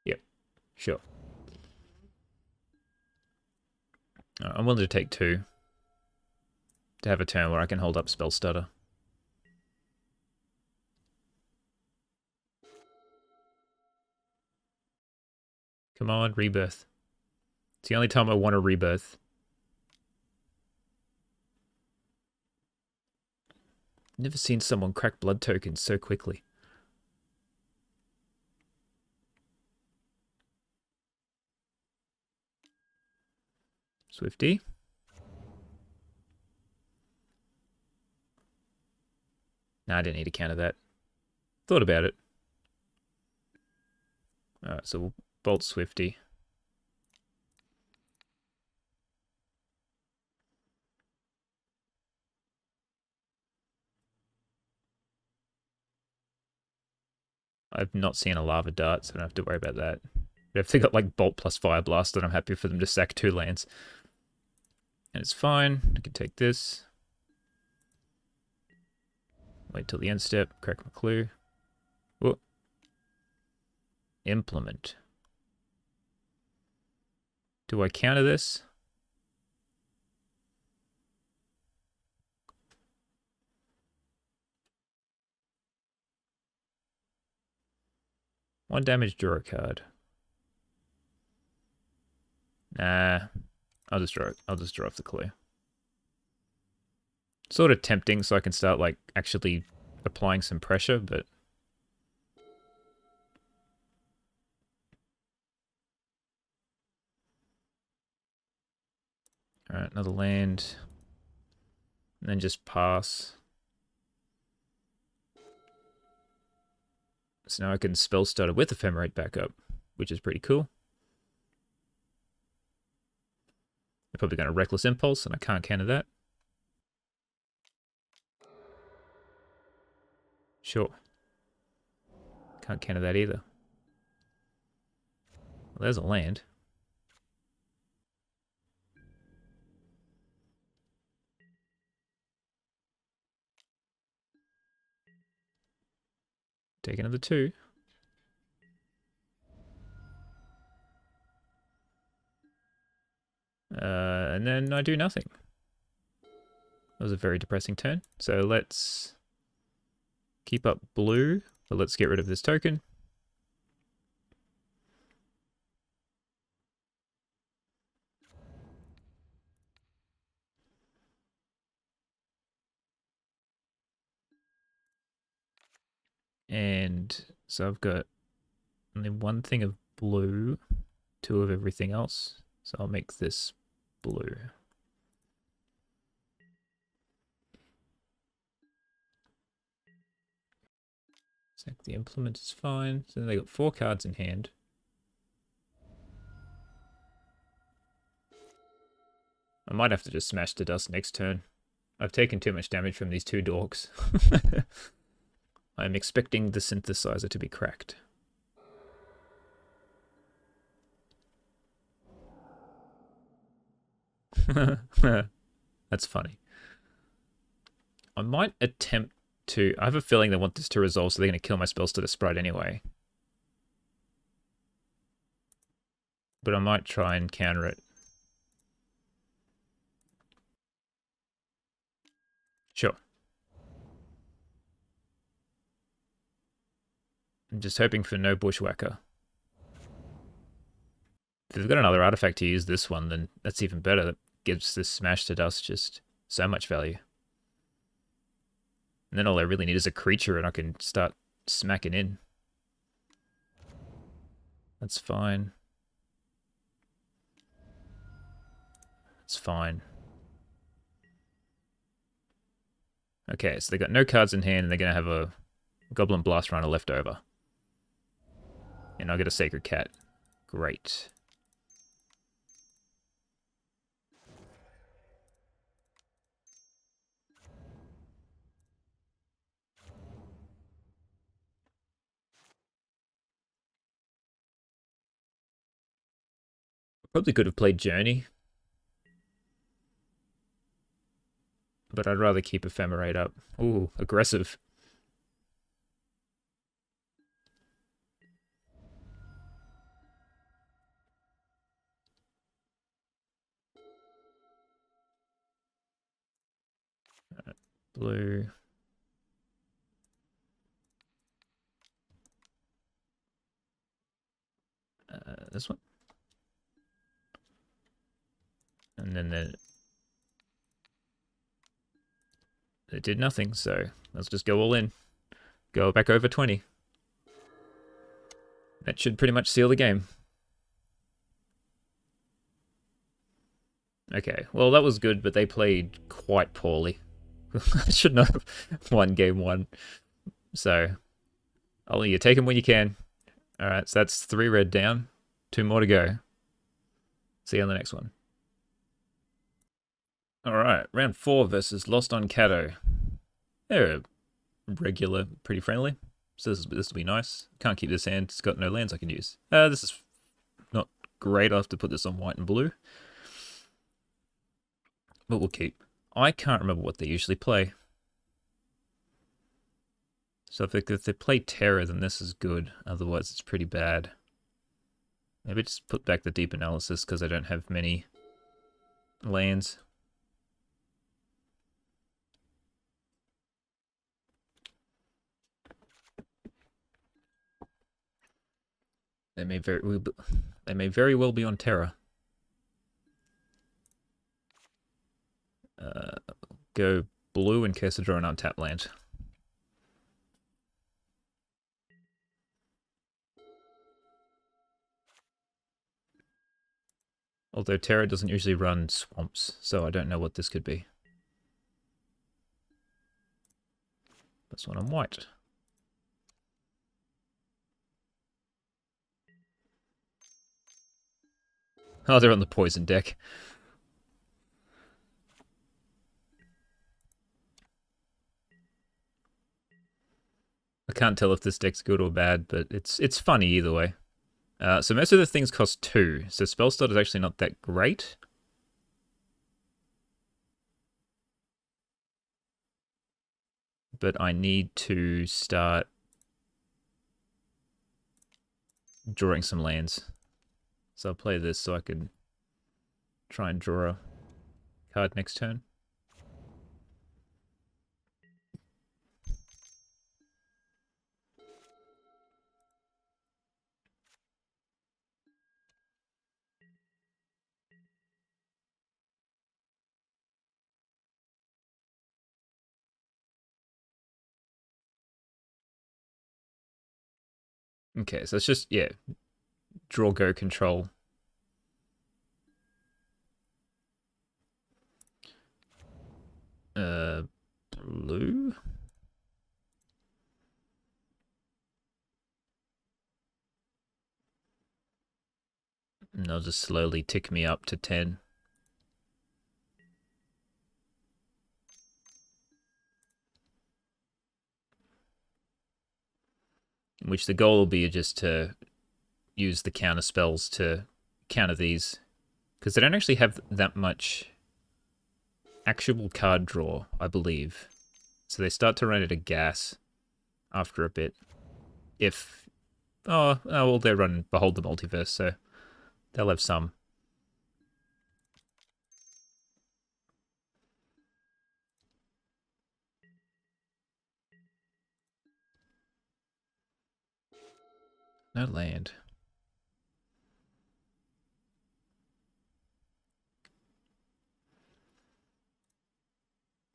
Yep, sure. I'm willing to take 2 to have a turn where I can hold up Spell Stutter. Come on, Rebirth. It's the only time I want a Rebirth. Never seen someone crack blood tokens so quickly. Swifty. Nah, I didn't need to counter that. Thought about it. Alright, so we'll Bolt Swifty. I've not seen a Lava Dart, so I don't have to worry about that. But if they got like Bolt plus Fire Blast, then I'm happy for them to sack 2 lands. And it's fine. I can take this. Wait till the end step. Crack my clue. Whoa. Implement. Do I counter this? One damage, draw a card. Nah. I'll just draw off the clue. Sort of tempting, so I can start like actually applying some pressure, but alright, another land. And then just pass. So now I can Spell Stutter with Ephemerate backup, which is pretty cool. They're probably going to Reckless Impulse, and I can't counter that. Sure. Can't counter that either. Well, there's a land. Take another 2. And then I do nothing. That was a very depressing turn. So let's keep up blue, but let's get rid of this token. And so I've got only 1 thing of blue, 2 of everything else. So I'll make this blue. Sack the implement is fine. So they got 4 cards in hand. I might have to just smash to dust next turn. I've taken too much damage from these 2 dorks. I'm expecting the synthesizer to be cracked. That's funny. I might attempt to... I have a feeling they want this to resolve, so they're going to kill my spells to the sprite anyway. But I might try and counter it. Sure. I'm just hoping for no bushwhacker. If they've got another artifact to use this one, then that's even better. That gives this smash to dust just so much value. And then all I really need is a creature and I can start smacking in. That's fine. That's fine. Okay, so they got no cards in hand and they're going to have a Goblin Blast Runner left over. And I'll get a Sacred Cat. Great. Probably could have played Journey. But I'd rather keep Ephemerate up. Ooh, aggressive. Blue. This one. And then it did nothing, so let's just go all in. Go back over 20. That should pretty much seal the game. Okay, well that was good, but they played quite poorly. I should not have won game 1. So, you take them when you can. Alright, so that's 3 red down. 2 more to go. See you on the next one. Alright, round 4 versus Lost on Caddo. They're regular, pretty friendly. So this will be nice. Can't keep this hand, it's got no lands I can use. This is not great, I'll have to put this on white and blue. But we'll keep. I can't remember what they usually play. So if they play Terror, then this is good. Otherwise, it's pretty bad. Maybe just put back the Deep Analysis because I don't have many lands. They may very well be on Terror. Go blue in case I draw an untapped land. Although Terra doesn't usually run swamps, so I don't know what this could be. This one on white. Oh, they're on the poison deck. I can't tell if this deck's good or bad, but it's funny either way. So most of the things cost 2, so spell start is actually not that great. But I need to start drawing some lands. So I'll play this so I can try and draw a card next turn. Okay, so it's just, yeah, draw, go, control. Blue? That'll just slowly tick me up to 10. Which the goal will be just to use the counter spells to counter these. Because they don't actually have that much actual card draw, I believe. So they start to run out of gas after a bit. If... Oh, well, they run Behold the Multiverse, so they'll have some. No land.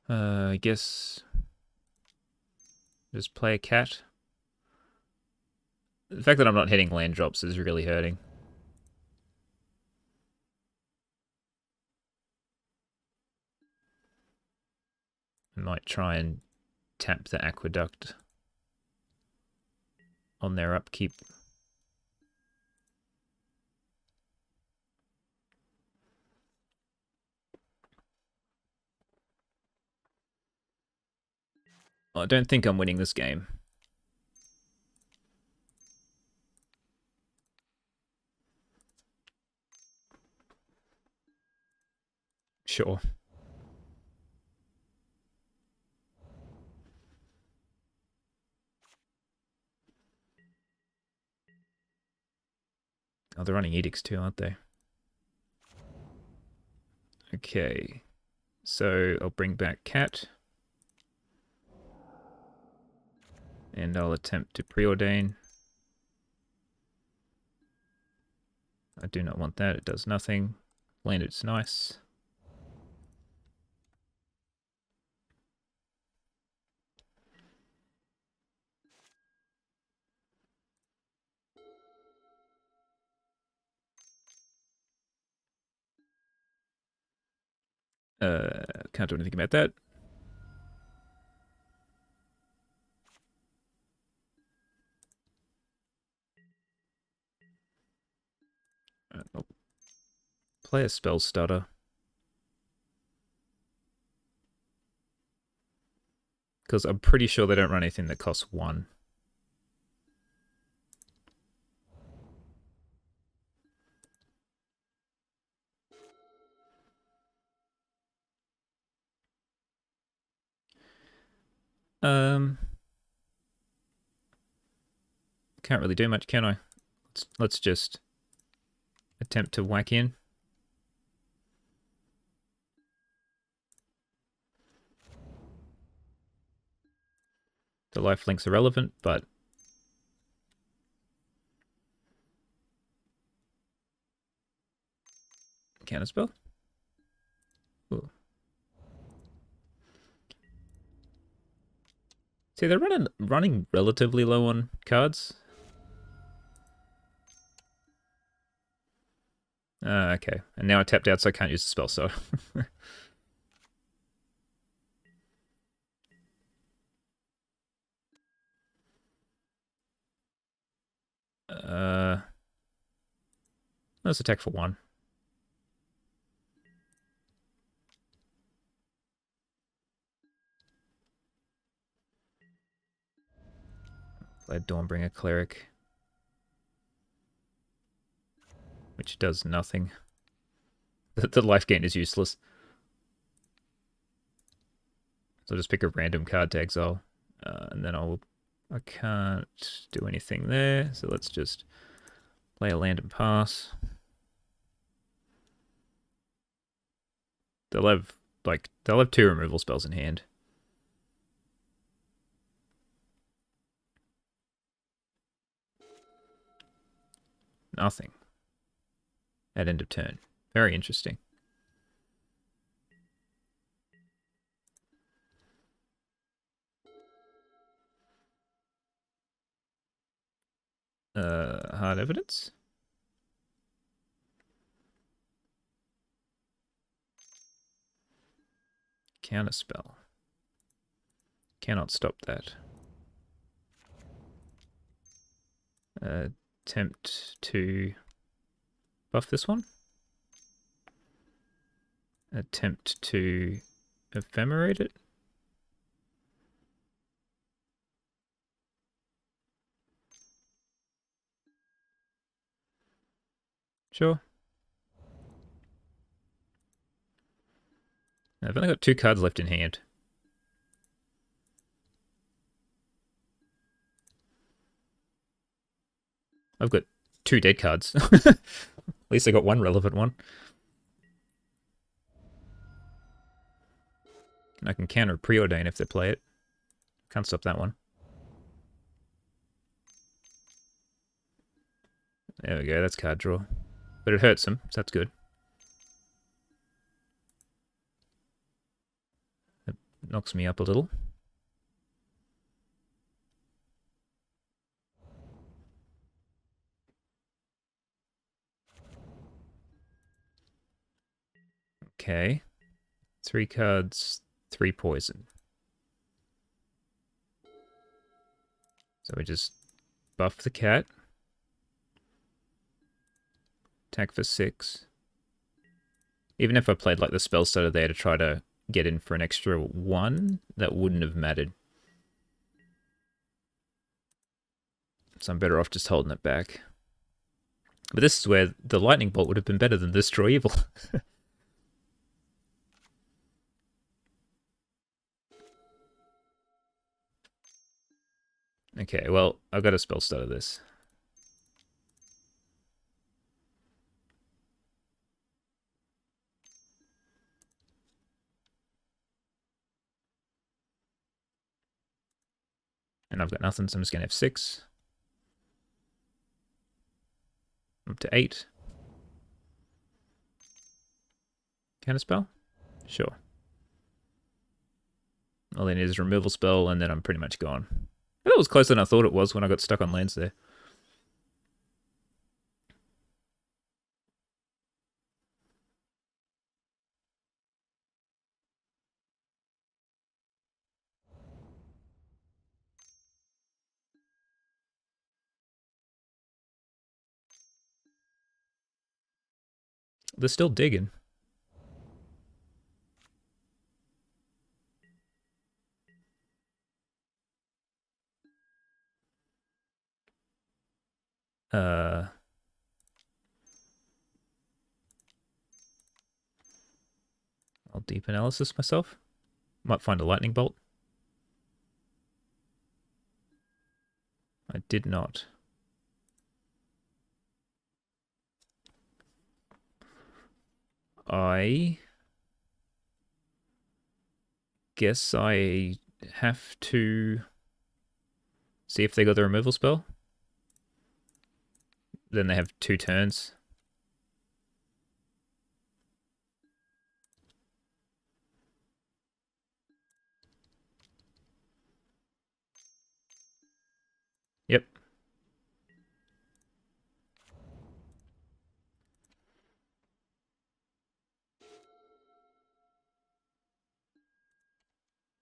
I guess... Just play a cat. The fact that I'm not hitting land drops is really hurting. I might try and tap the aqueduct on their upkeep. Well, I don't think I'm winning this game. Sure. Oh, they're running edicts too, aren't they? Okay. So I'll bring back cat. And I'll attempt to preordain. I do not want that. It does nothing. Landed's nice. Can't do anything about that. I'll play a spell stutter. Because I'm pretty sure they don't run anything that costs 1. Can't really do much, can I? Let's just attempt to whack in. The lifelinks are relevant, but counterspell. Ooh. See, they're running relatively low on cards. Okay. And now I tapped out, so I can't use the spell, so... Let's attack for 1. Play Dawnbringer Cleric. Which does nothing. The life gain is useless. So I'll just pick a random card to exile. And then I can't do anything there, so let's just play a land and pass. They'll have 2 removal spells in hand. Nothing. At end of turn. Very interesting. Hard evidence. Counterspell. Cannot stop that. Attempt to buff this one. Attempt to ephemerate it. Sure. I've only got 2 cards left in hand. I've got 2 dead cards. At least I got 1 relevant one. And I can counter Preordain if they play it. Can't stop that one. There we go, that's card draw. But it hurts them, so that's good. It knocks me up a little. Okay. 3 cards, 3 poison. So we just buff the cat. Attack for 6. Even if I played like the spell starter there to try to get in for an extra 1, that wouldn't have mattered. So I'm better off just holding it back. But this is where the lightning bolt would have been better than Destroy Evil. Okay, well, I've got a spell starter this. And I've got nothing, so I'm just going to have 6. Up to 8. Counterspell? Sure. All I need is a removal spell, and then I'm pretty much gone. That was closer than I thought it was when I got stuck on lands there. They're still digging. I'll deep analysis myself. Might find a lightning bolt. I did not. I guess I have to see if they got the removal spell. Then they have 2 turns. Yep.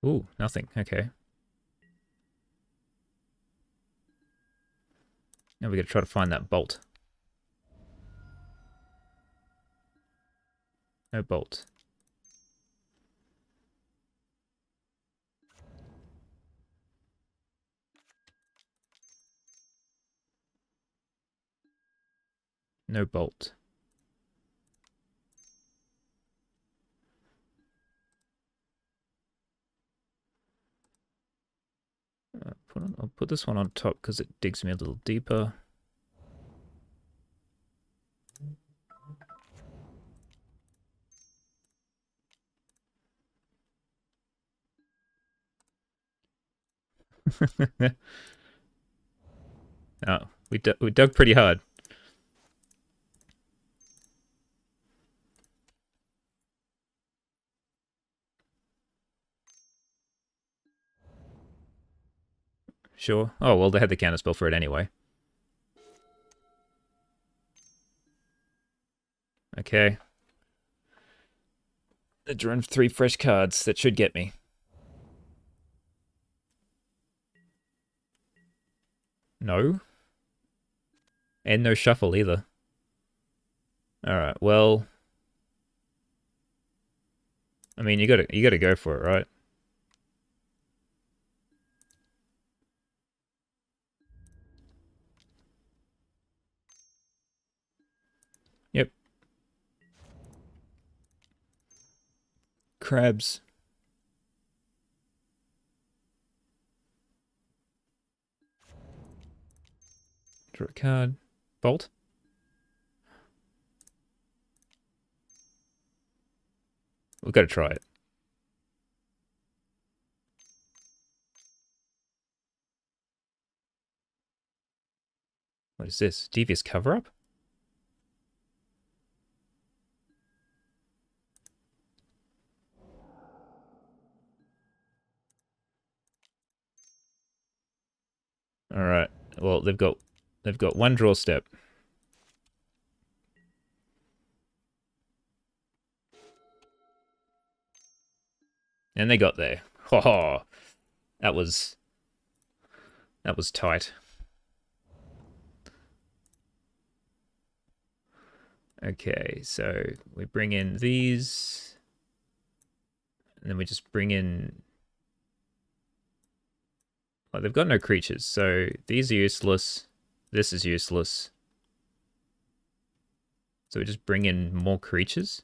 Ooh, nothing. Okay. Now we gotta try to find that bolt. No bolt. No bolt. I'll put this one on top because it digs me a little deeper. Oh, we dug pretty hard. Sure. Oh, well, they had the counterspell for it anyway. Okay. I drawn 3 fresh cards. That should get me. No. And no shuffle either. All right. Well, I mean, you gotta go for it, right? Yep. Crabs. Draw a card. Bolt. We've got to try it. What is this? Devious cover-up? All right. Well, they've got one draw step. And they got there. Oh, that was tight. Okay, so we bring in these, and then we just bring in. Well, they've got no creatures, so these are useless. This is useless. So we just bring in more creatures.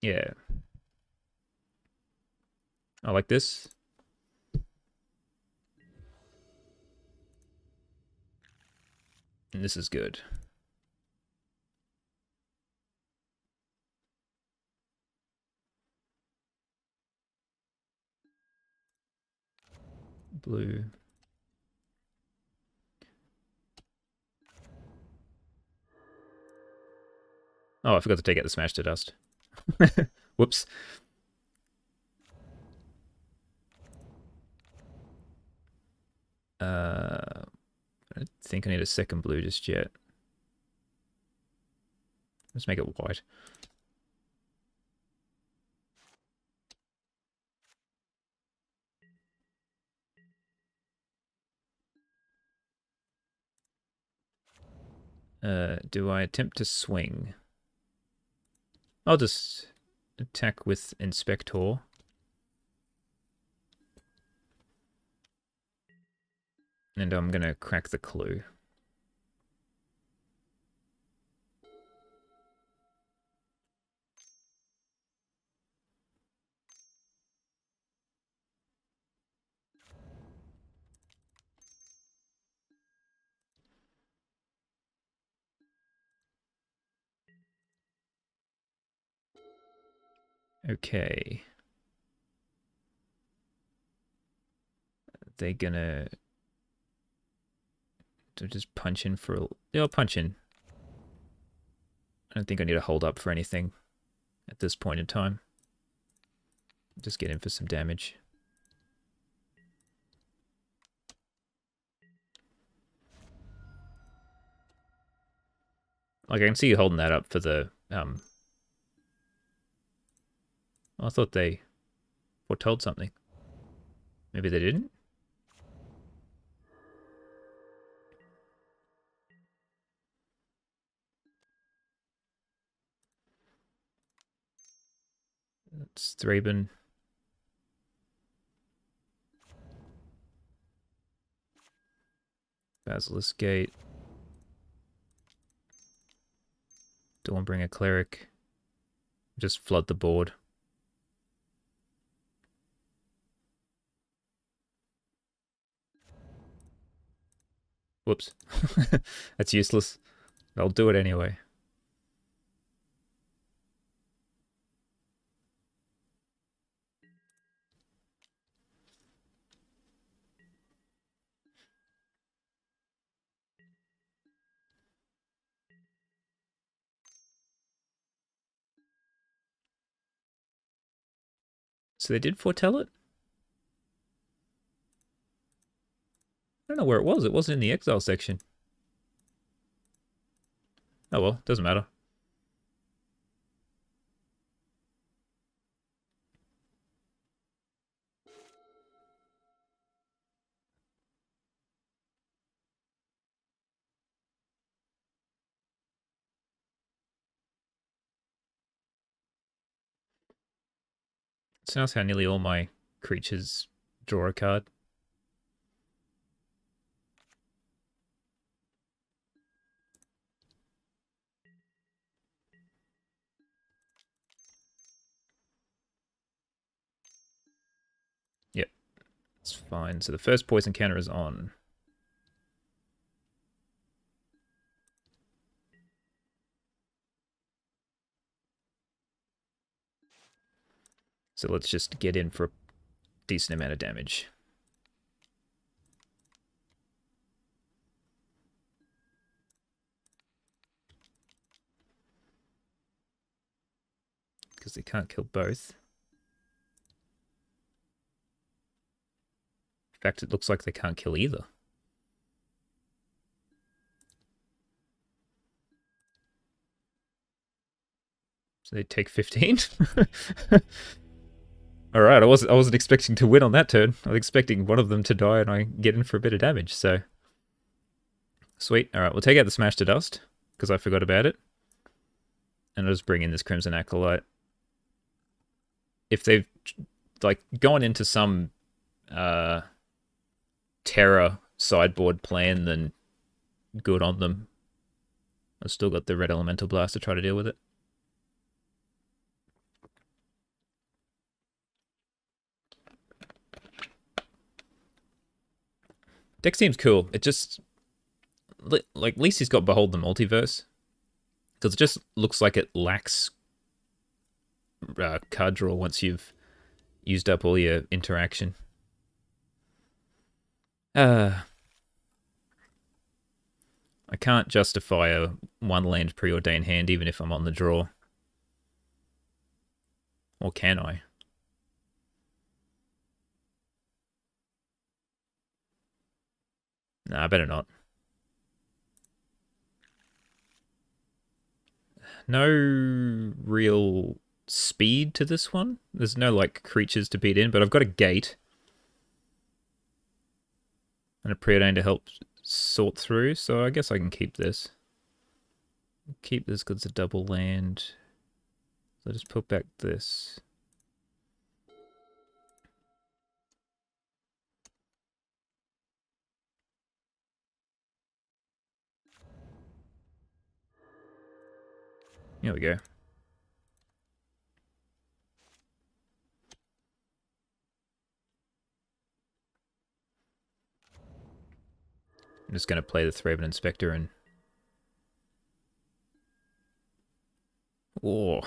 Yeah, I like this. And this is good. Blue. Oh, I forgot to take out the Smash to Dust. Whoops. I don't think I need a second blue just yet. Let's make it white. Do I attempt to swing? I'll just attack with Inspector. And I'm going to crack the clue. Okay. They're gonna just punch in for... They'll punch in. I don't think I need to hold up for anything at this point in time. Just get in for some damage. Like, I can see you holding that up for the... I thought they foretold something. Maybe they didn't? It's Thraben. Basilisk Gate. Dawnbringer Cleric. Just flood the board. Whoops. That's useless. I'll do it anyway. So they did foretell it? I don't know where it was. It wasn't in the exile section. Oh well, doesn't matter. It's nice how nearly all my creatures draw a card. Yep, it's fine. So the first poison counter is on. So let's just get in for a decent amount of damage. Because they can't kill both. In fact, it looks like they can't kill either. So they take 15? Alright, I wasn't expecting to win on that turn. I was expecting one of them to die and I get in for a bit of damage, so... Sweet. Alright, we'll take out the Smash to Dust, because I forgot about it. And I'll just bring in this Crimson Acolyte. If they've, like, gone into some terror sideboard plan, then good on them. I've still got the Red Elemental Blast to try to deal with it. Deck seems cool. It just, like, at least he's got Behold the Multiverse. Because it just looks like it lacks card draw once you've used up all your interaction. I can't justify a one land preordained hand even if I'm on the draw. Or can I? Nah, better not. No real speed to this one. There's no, like, creatures to beat in, but I've got a gate. And a preordained to help sort through, so I guess I can keep this. Keep this because it's a double land. So just put back this. Here we go. I'm just going to play the Thraben Inspector and... Oh.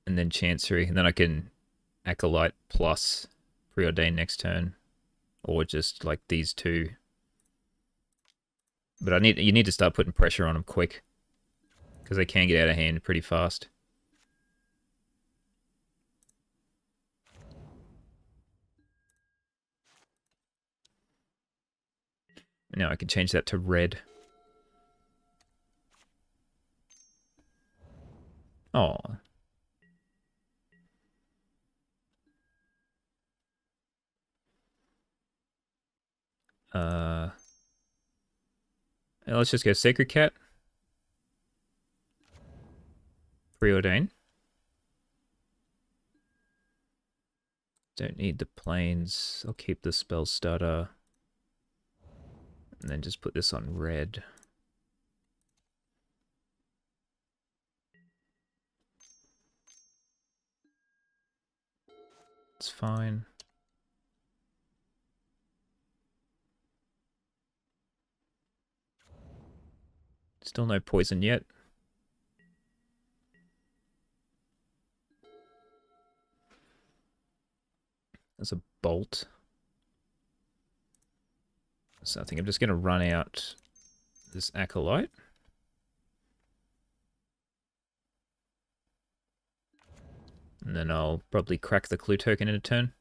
And then Chancery. And then I can Acolyte plus Preordain next turn. Or just, like, these two. But you need to start putting pressure on them quick. Because they can get out of hand pretty fast. Now I can change that to red. Oh. Let's just go Sacred Cat. Preordain. Don't need the planes. I'll keep the spell starter. And then just put this on red. It's fine. Still no poison yet. There's a bolt. So I think I'm just going to run out this Acolyte. And then I'll probably crack the clue token in a turn.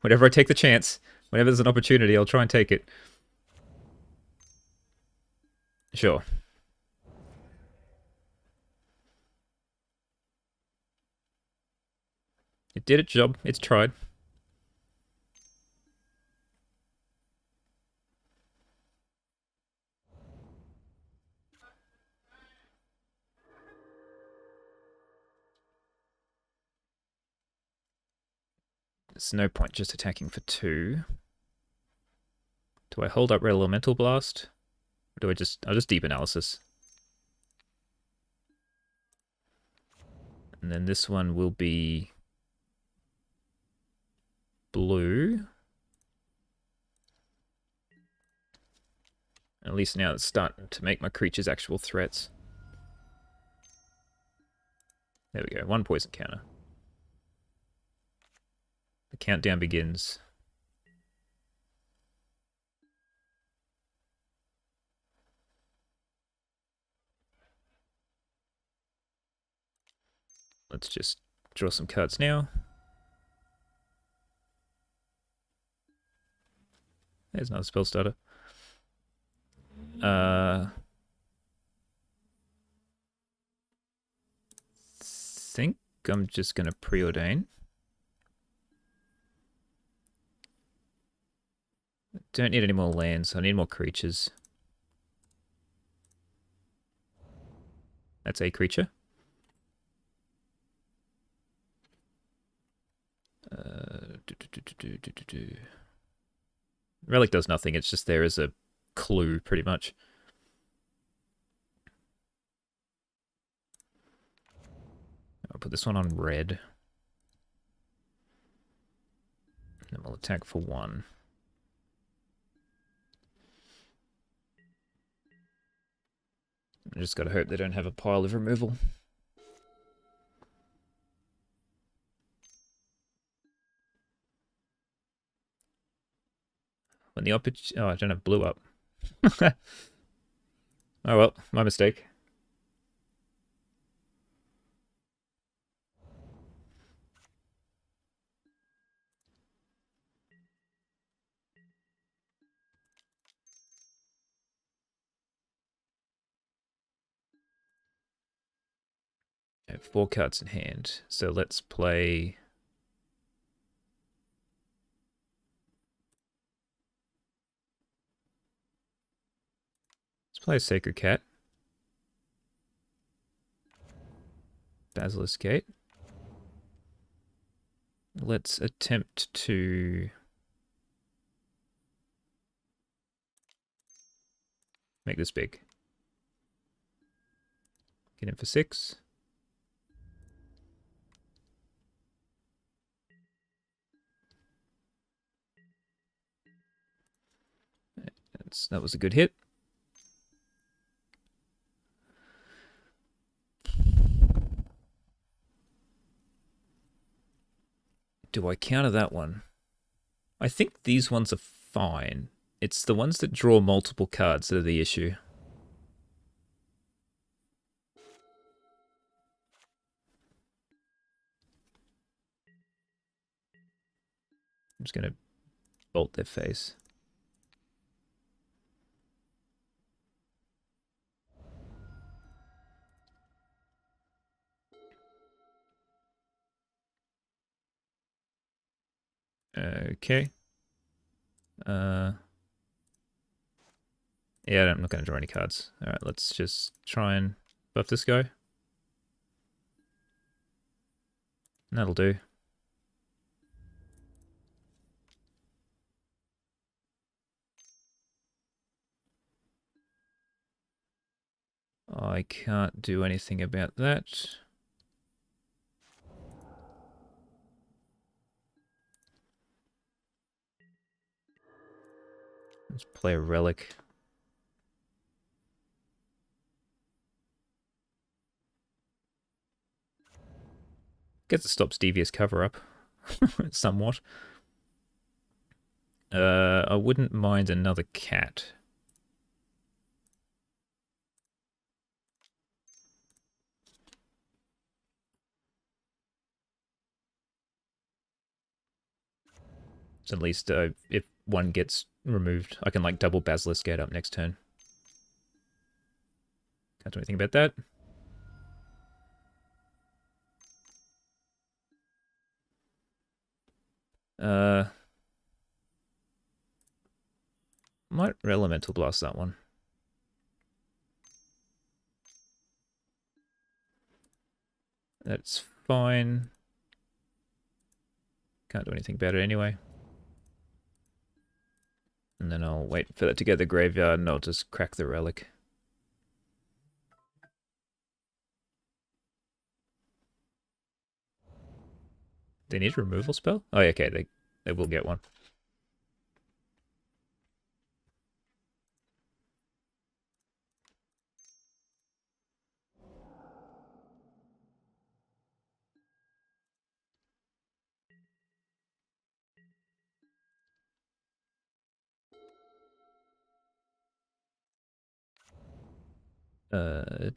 Whenever I take the chance, whenever there's an opportunity, I'll try and take it. Sure. It did its job. It's tried. There's no point just attacking for 2. Do I hold up Red Elemental Blast? Or do I just... I'll just Deep Analysis. And then this one will be blue. At least now it's starting to make my creatures actual threats. There we go, 1 poison counter. The countdown begins. Let's just draw some cards now. There's another spell starter. Think I'm just going to preordain. Don't need any more lands. I need more creatures. That's a creature. Relic does nothing. It's just there as a clue, pretty much. I'll put this one on red. And then we'll attack for 1. I just gotta hope they don't have a pile of removal. When the opportunity... Oh, I don't have blue up. Oh well, my mistake. I have 4 cards in hand, so let's play... Let's play a Sacred Cat. Basilisk Gate. Let's attempt to make this big. Get in for 6. That was a good hit. Do I counter that one? I think these ones are fine. It's the ones that draw multiple cards that are the issue. I'm just going to bolt their face. Okay. Yeah, I'm not going to draw any cards. Alright, let's just try and buff this guy. That'll do. I can't do anything about that. Let's play a relic. Guess it stops devious cover up somewhat. I wouldn't mind another cat. So at least if one gets removed, I can like double Basilisk Gate up next turn. Can't do anything about that. Might Elemental Blast that one. That's fine. Can't do anything about it anyway. And then I'll wait for that to go to the graveyard and I'll just crack the relic. They need a removal spell? Oh, yeah, okay, they will get one. I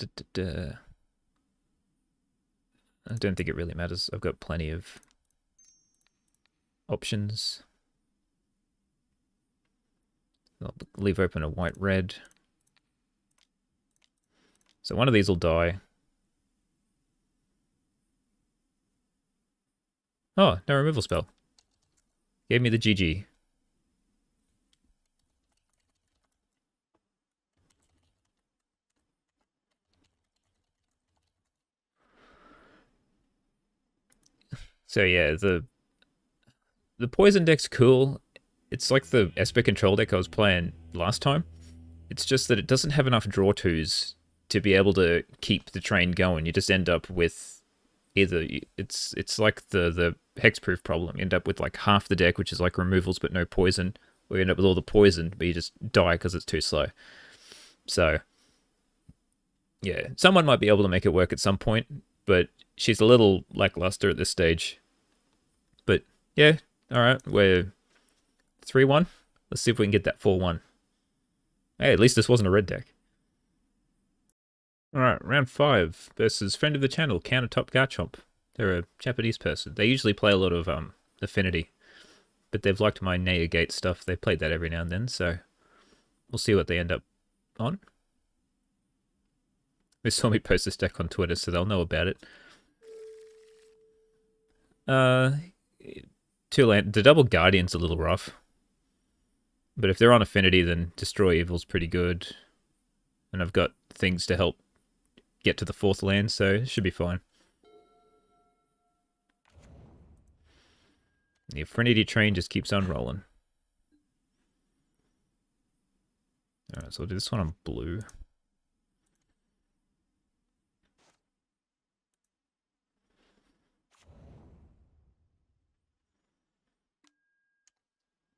don't think it really matters. I've got plenty of options. I'll leave open a white-red. So one of these will die. Oh, no removal spell. Gave me the GG. So yeah, the poison deck's cool. It's like the Esper control deck I was playing last time. It's just that it doesn't have enough draw twos to be able to keep the train going. You just end up with either it's like the hexproof problem. You end up with like half the deck, which is like removals but no poison, or you end up with all the poison but you just die because it's too slow. So yeah, someone might be able to make it work at some point, but she's a little lackluster at this stage. But yeah, all right, we're 3-1. Let's see if we can get that 4-1. Hey, at least this wasn't a red deck. Alright, round 5 versus friend of the channel, Countertop Garchomp. They're a Japanese person. They usually play a lot of Affinity, but they've liked my Negate stuff. They played that every now and then, so we'll see what they end up on. They saw me post this deck on Twitter, so they'll know about it. The double Guardian's a little rough. But if they're on Affinity, then Destroy Evil's pretty good. And I've got things to help get to the 4th land, so it should be fine. The Affinity train just keeps on rolling. Alright, so I'll do this one on blue.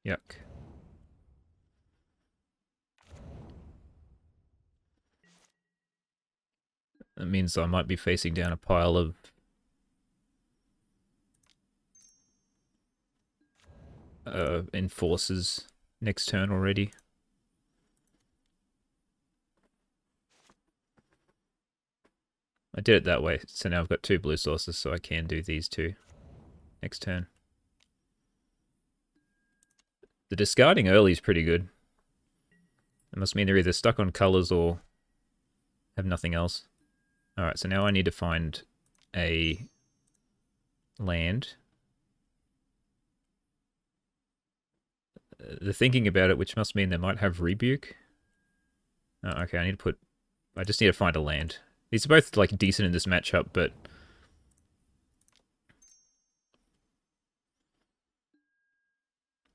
Yuck. That means I might be facing down a pile of enforcers next turn already. I did it that way, so now I've got 2 blue sources, so I can do these 2 next turn. The discarding early is pretty good. It must mean they're either stuck on colors or have nothing else. Alright, so now I need to find a land. The thinking about it, which must mean they might have Rebuke. Oh, okay, I just need to find a land. These are both like decent in this matchup, but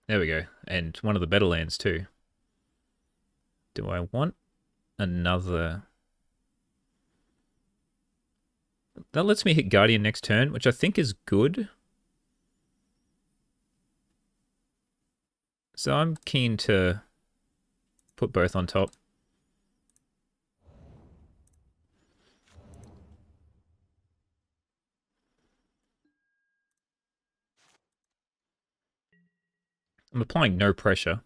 there we go. And one of the better lands too. Do I want another? That lets me hit Guardian next turn, which I think is good. So I'm keen to put both on top. I'm applying no pressure.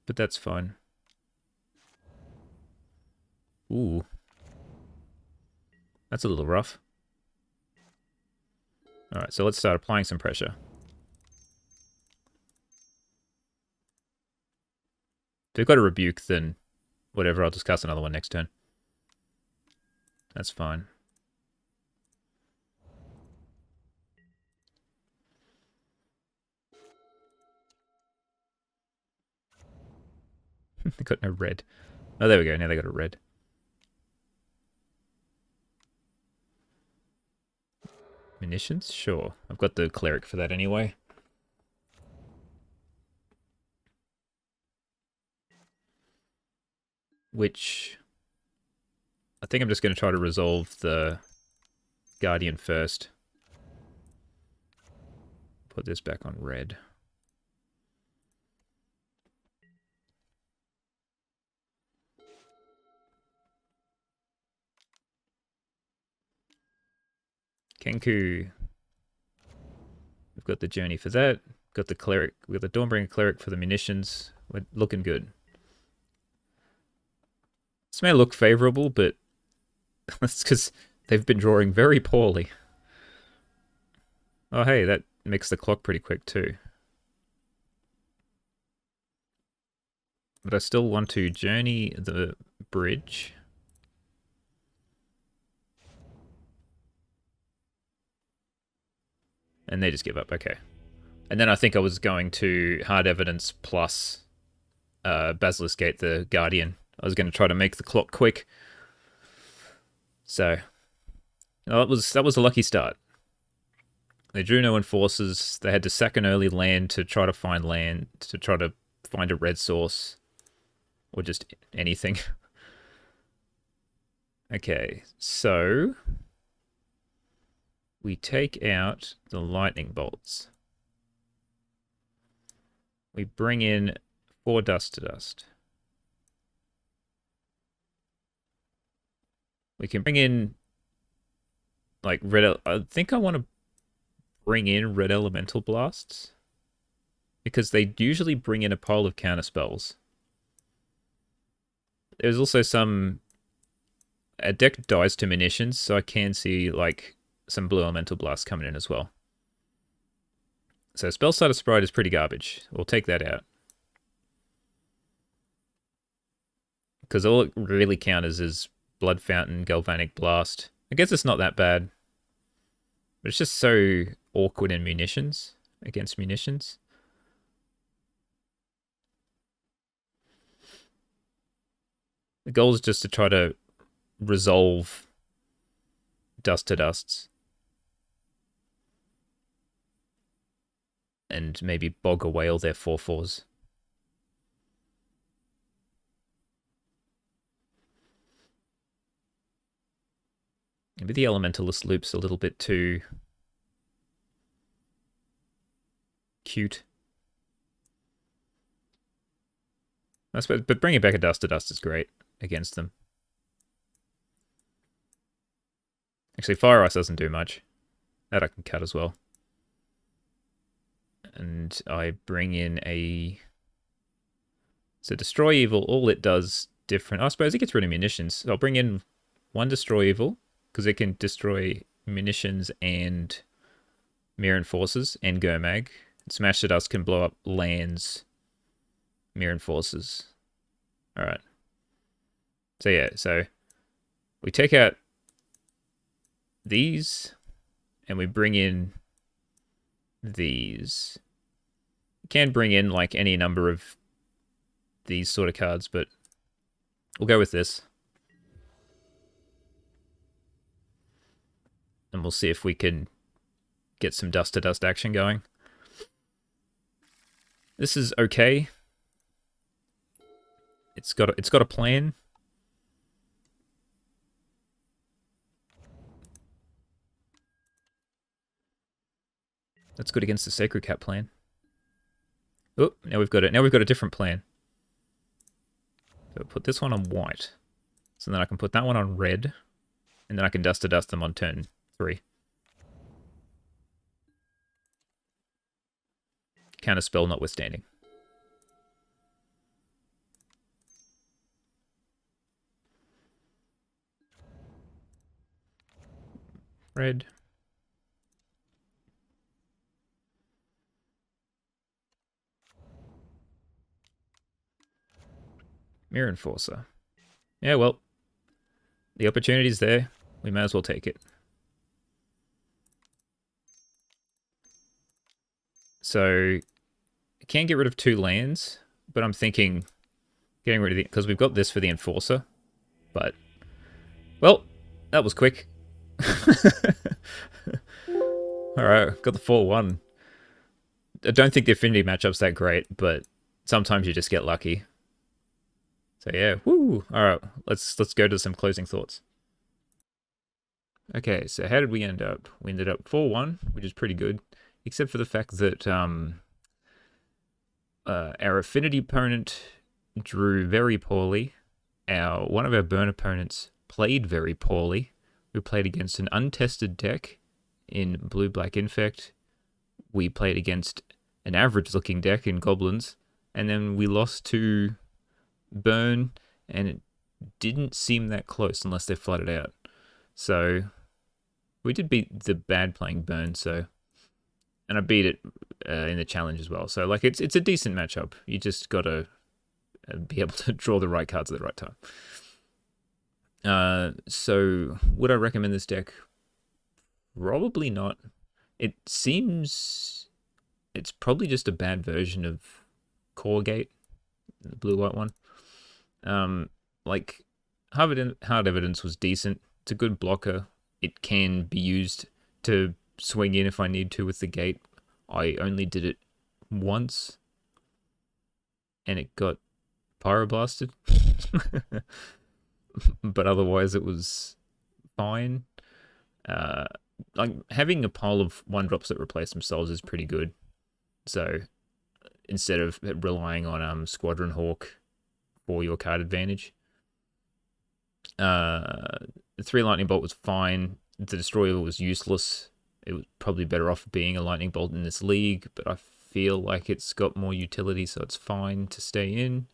But that's fine. Ooh. That's a little rough. Alright, so let's start applying some pressure. If they've got a Rebuke, then whatever, I'll just cast another one next turn. That's fine. They got no red. Oh, there we go. Now they got a red. Munitions? Sure. I've got the cleric for that anyway. Which... I think I'm just going to try to resolve the Guardian first. Put this back on red. Kenku. We've got the journey for that. Got the cleric. We've got the Dawnbringer cleric for the munitions. We're looking good. This may look favourable, but that's because they've been drawing very poorly. Oh hey, that makes the clock pretty quick too. But I still want to journey the bridge. And they just give up, okay. And then I think I was going to Hard Evidence plus Basilisk Gate, the Guardian. I was going to try to make the clock quick. So, that was a lucky start. They drew no enforcers. They had to sack an early land to try to find a red source. Or just anything. Okay, so... we take out the lightning bolts. We bring in 4 dust to dust. We can bring in like red. I think I want to bring in red elemental blasts because they usually bring in a pile of counter spells. There's also a deck dies to munitions, so I can see like some blue elemental blasts coming in as well. So spell starter sprite is pretty garbage. We'll take that out. Because all it really counters is Blood Fountain, Galvanic Blast. I guess it's not that bad. But it's just so awkward in munitions, against munitions. The goal is just to try to resolve dust to dusts. And maybe bog away all their 4/4s. Maybe the Elementalist loop's a little bit too cute. I suppose, but bringing back a dust to dust is great against them. Actually, Fire Ice doesn't do much. That I can cut as well. And I bring in a... So Destroy Evil, all it does different... I suppose it gets rid of munitions. So I'll bring in 1 Destroy Evil, because it can destroy munitions and Mirror Enforcers and Gurmag. Smash the Dust can blow up lands, Mirror Enforcers. Alright. So yeah, so we take out these, and we bring in these. You can bring in like any number of these sort of cards, but we'll go with this. And we'll see if we can get some dust to dust action going. This is okay. It's got a plan. That's good against the Sacred Cat plan. Oh, now we've got it. Now we've got a different plan. So put this one on white. So then I can put that one on red. And then I can dust to dust them on turn 3. Counter spell notwithstanding. Red. Mirror Enforcer. Yeah, well, the opportunity's there. We may as well take it. So, I can get rid of 2 lands, but I'm thinking getting rid of the... because we've got this for the Enforcer. But, well, that was quick. Alright, got the 4-1. I don't think the Affinity matchup's that great, but sometimes you just get lucky. So yeah, woo! Alright, let's go to some closing thoughts. Okay, so how did we end up? We ended up 4-1, which is pretty good, except for the fact that our Affinity opponent drew very poorly. One of our burn opponents played very poorly. We played against an untested deck in Blue-Black Infect. We played against an average-looking deck in Goblins, and then we lost to Burn, and it didn't seem that close unless they flooded out. So we did beat the bad playing Burn, and I beat it in the challenge as well. So like it's a decent matchup. You just gotta be able to draw the right cards at the right time. So would I recommend this deck? Probably not. It seems it's probably just a bad version of Core Gate, the blue-white one. Like Hard Evidence was decent. It's a good blocker. It can be used to swing in if I need to with the gate. I only did it once, and it got pyroblasted. But otherwise, it was fine. Like having a pile of 1-drops that replace themselves is pretty good. So instead of relying on Squadron Hawk for your card advantage, the 3 Lightning Bolt was fine. The Destroyer was useless. It was probably better off being a Lightning Bolt in this league, but I feel like it's got more utility, so it's fine to stay in.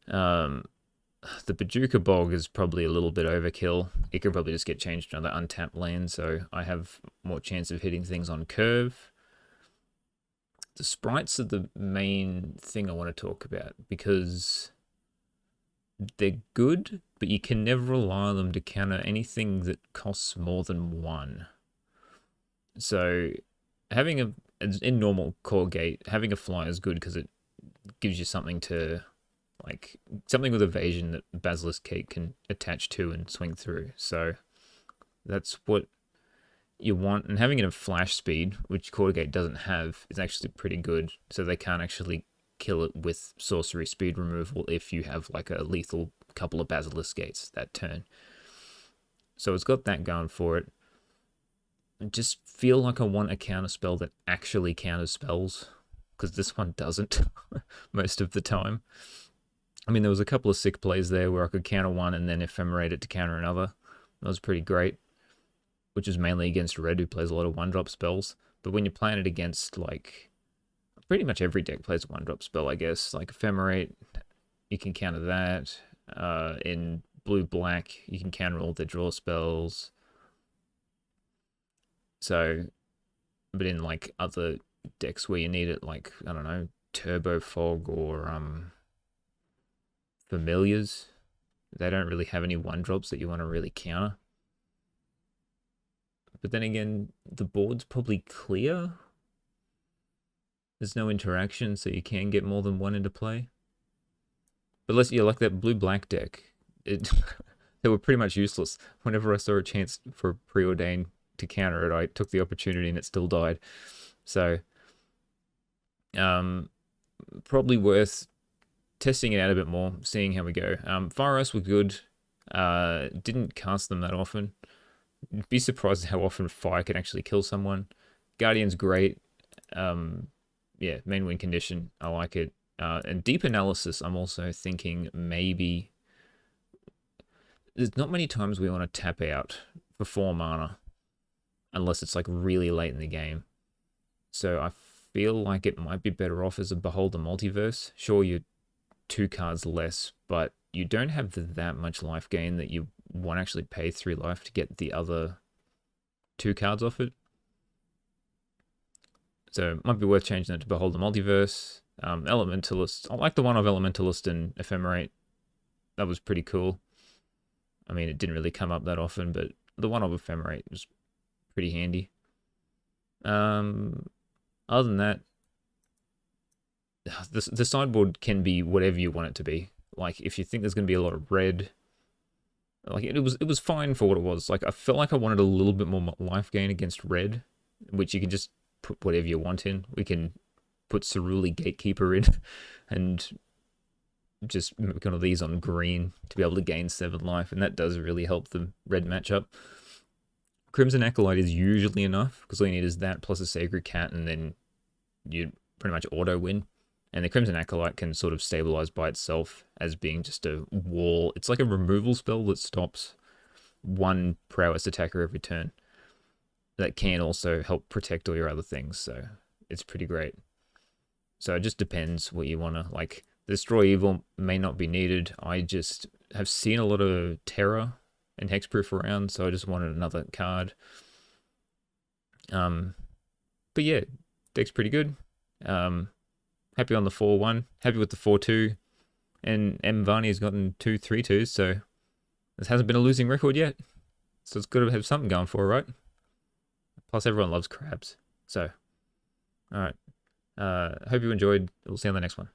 The Bajuka Bog is probably a little bit overkill. It could probably just get changed to another untapped land, so I have more chance of hitting things on curve. The sprites are the main thing I want to talk about, because they're good, but you can never rely on them to counter anything that costs more than 1. So having in normal Core Gate, having a fly is good because it gives you something to, like, something with evasion that Basilisk Cake can attach to and swing through. So that's what you want. And having it in flash speed, which Core Gate doesn't have, is actually pretty good. So they can't actually kill it with sorcery speed removal if you have like a lethal couple of Basilisk Gates that turn. So it's got that going for it. I just feel like I want a counter spell that actually counters spells, because this one doesn't most of the time. I mean, there was a couple of sick plays there where I could counter one and then ephemerate it to counter another. That was pretty great, which is mainly against Red, who plays a lot of 1-drop spells. But when you're playing it against, like, pretty much every deck plays a 1-drop spell, I guess. Like Ephemerate, you can counter that. In blue-black, you can counter all the draw spells. So, but in like other decks where you need it, like, I don't know, Turbo Fog or Familiars, they don't really have any 1-drops that you want to really counter. But then again, the board's probably clear. There's no interaction, so you can get more than 1 into play. But let's, yeah, like that blue-black deck, they were pretty much useless. Whenever I saw a chance for Preordain to counter it, I took the opportunity and it still died. So, probably worth testing it out a bit more, seeing how we go. Fire Ice were good. Didn't cast them that often. Be surprised how often fire can actually kill someone. Guardian's great. Yeah, main win condition. I like it. And Deep Analysis, I'm also thinking maybe there's not many times we want to tap out for 4 mana unless it's like really late in the game. So I feel like it might be better off as a Beholder Multiverse. Sure, you're 2 cards less, but you don't have that much life gain that you want to actually pay 3 life to get the other 2 cards off it. So it might be worth changing that to Beholder Multiverse. Elementalist, I like the one of Elementalist and Ephemerate. That was pretty cool. I mean, it didn't really come up that often, but the one of Ephemerate was pretty handy. Other than that, the sideboard can be whatever you want it to be. Like, if you think there's going to be a lot of red, like, it was fine for what it was. Like, I felt like I wanted a little bit more life gain against red, which you can just put whatever you want in. We can put Ceruli Gatekeeper in and just make one of these on green to be able to gain 7 life, and that does really help the red matchup. Crimson Acolyte is usually enough, because all you need is that plus a Sacred Cat, and then you pretty much auto win. And the Crimson Acolyte can sort of stabilize by itself as being just a wall. It's like a removal spell that stops one prowess attacker every turn. That can also help protect all your other things, so it's pretty great. So it just depends what you want to, like, Destroy Evil may not be needed. I just have seen a lot of Terror and Hexproof around, so I just wanted another card. But yeah, deck's pretty good. Happy on the 4-1, happy with the 4-2, and Mvanni has gotten 2 3-2s, so this hasn't been a losing record yet. So it's got to have something going for it, right? Plus everyone loves crabs. So, alright. Hope you enjoyed. We'll see you on the next one.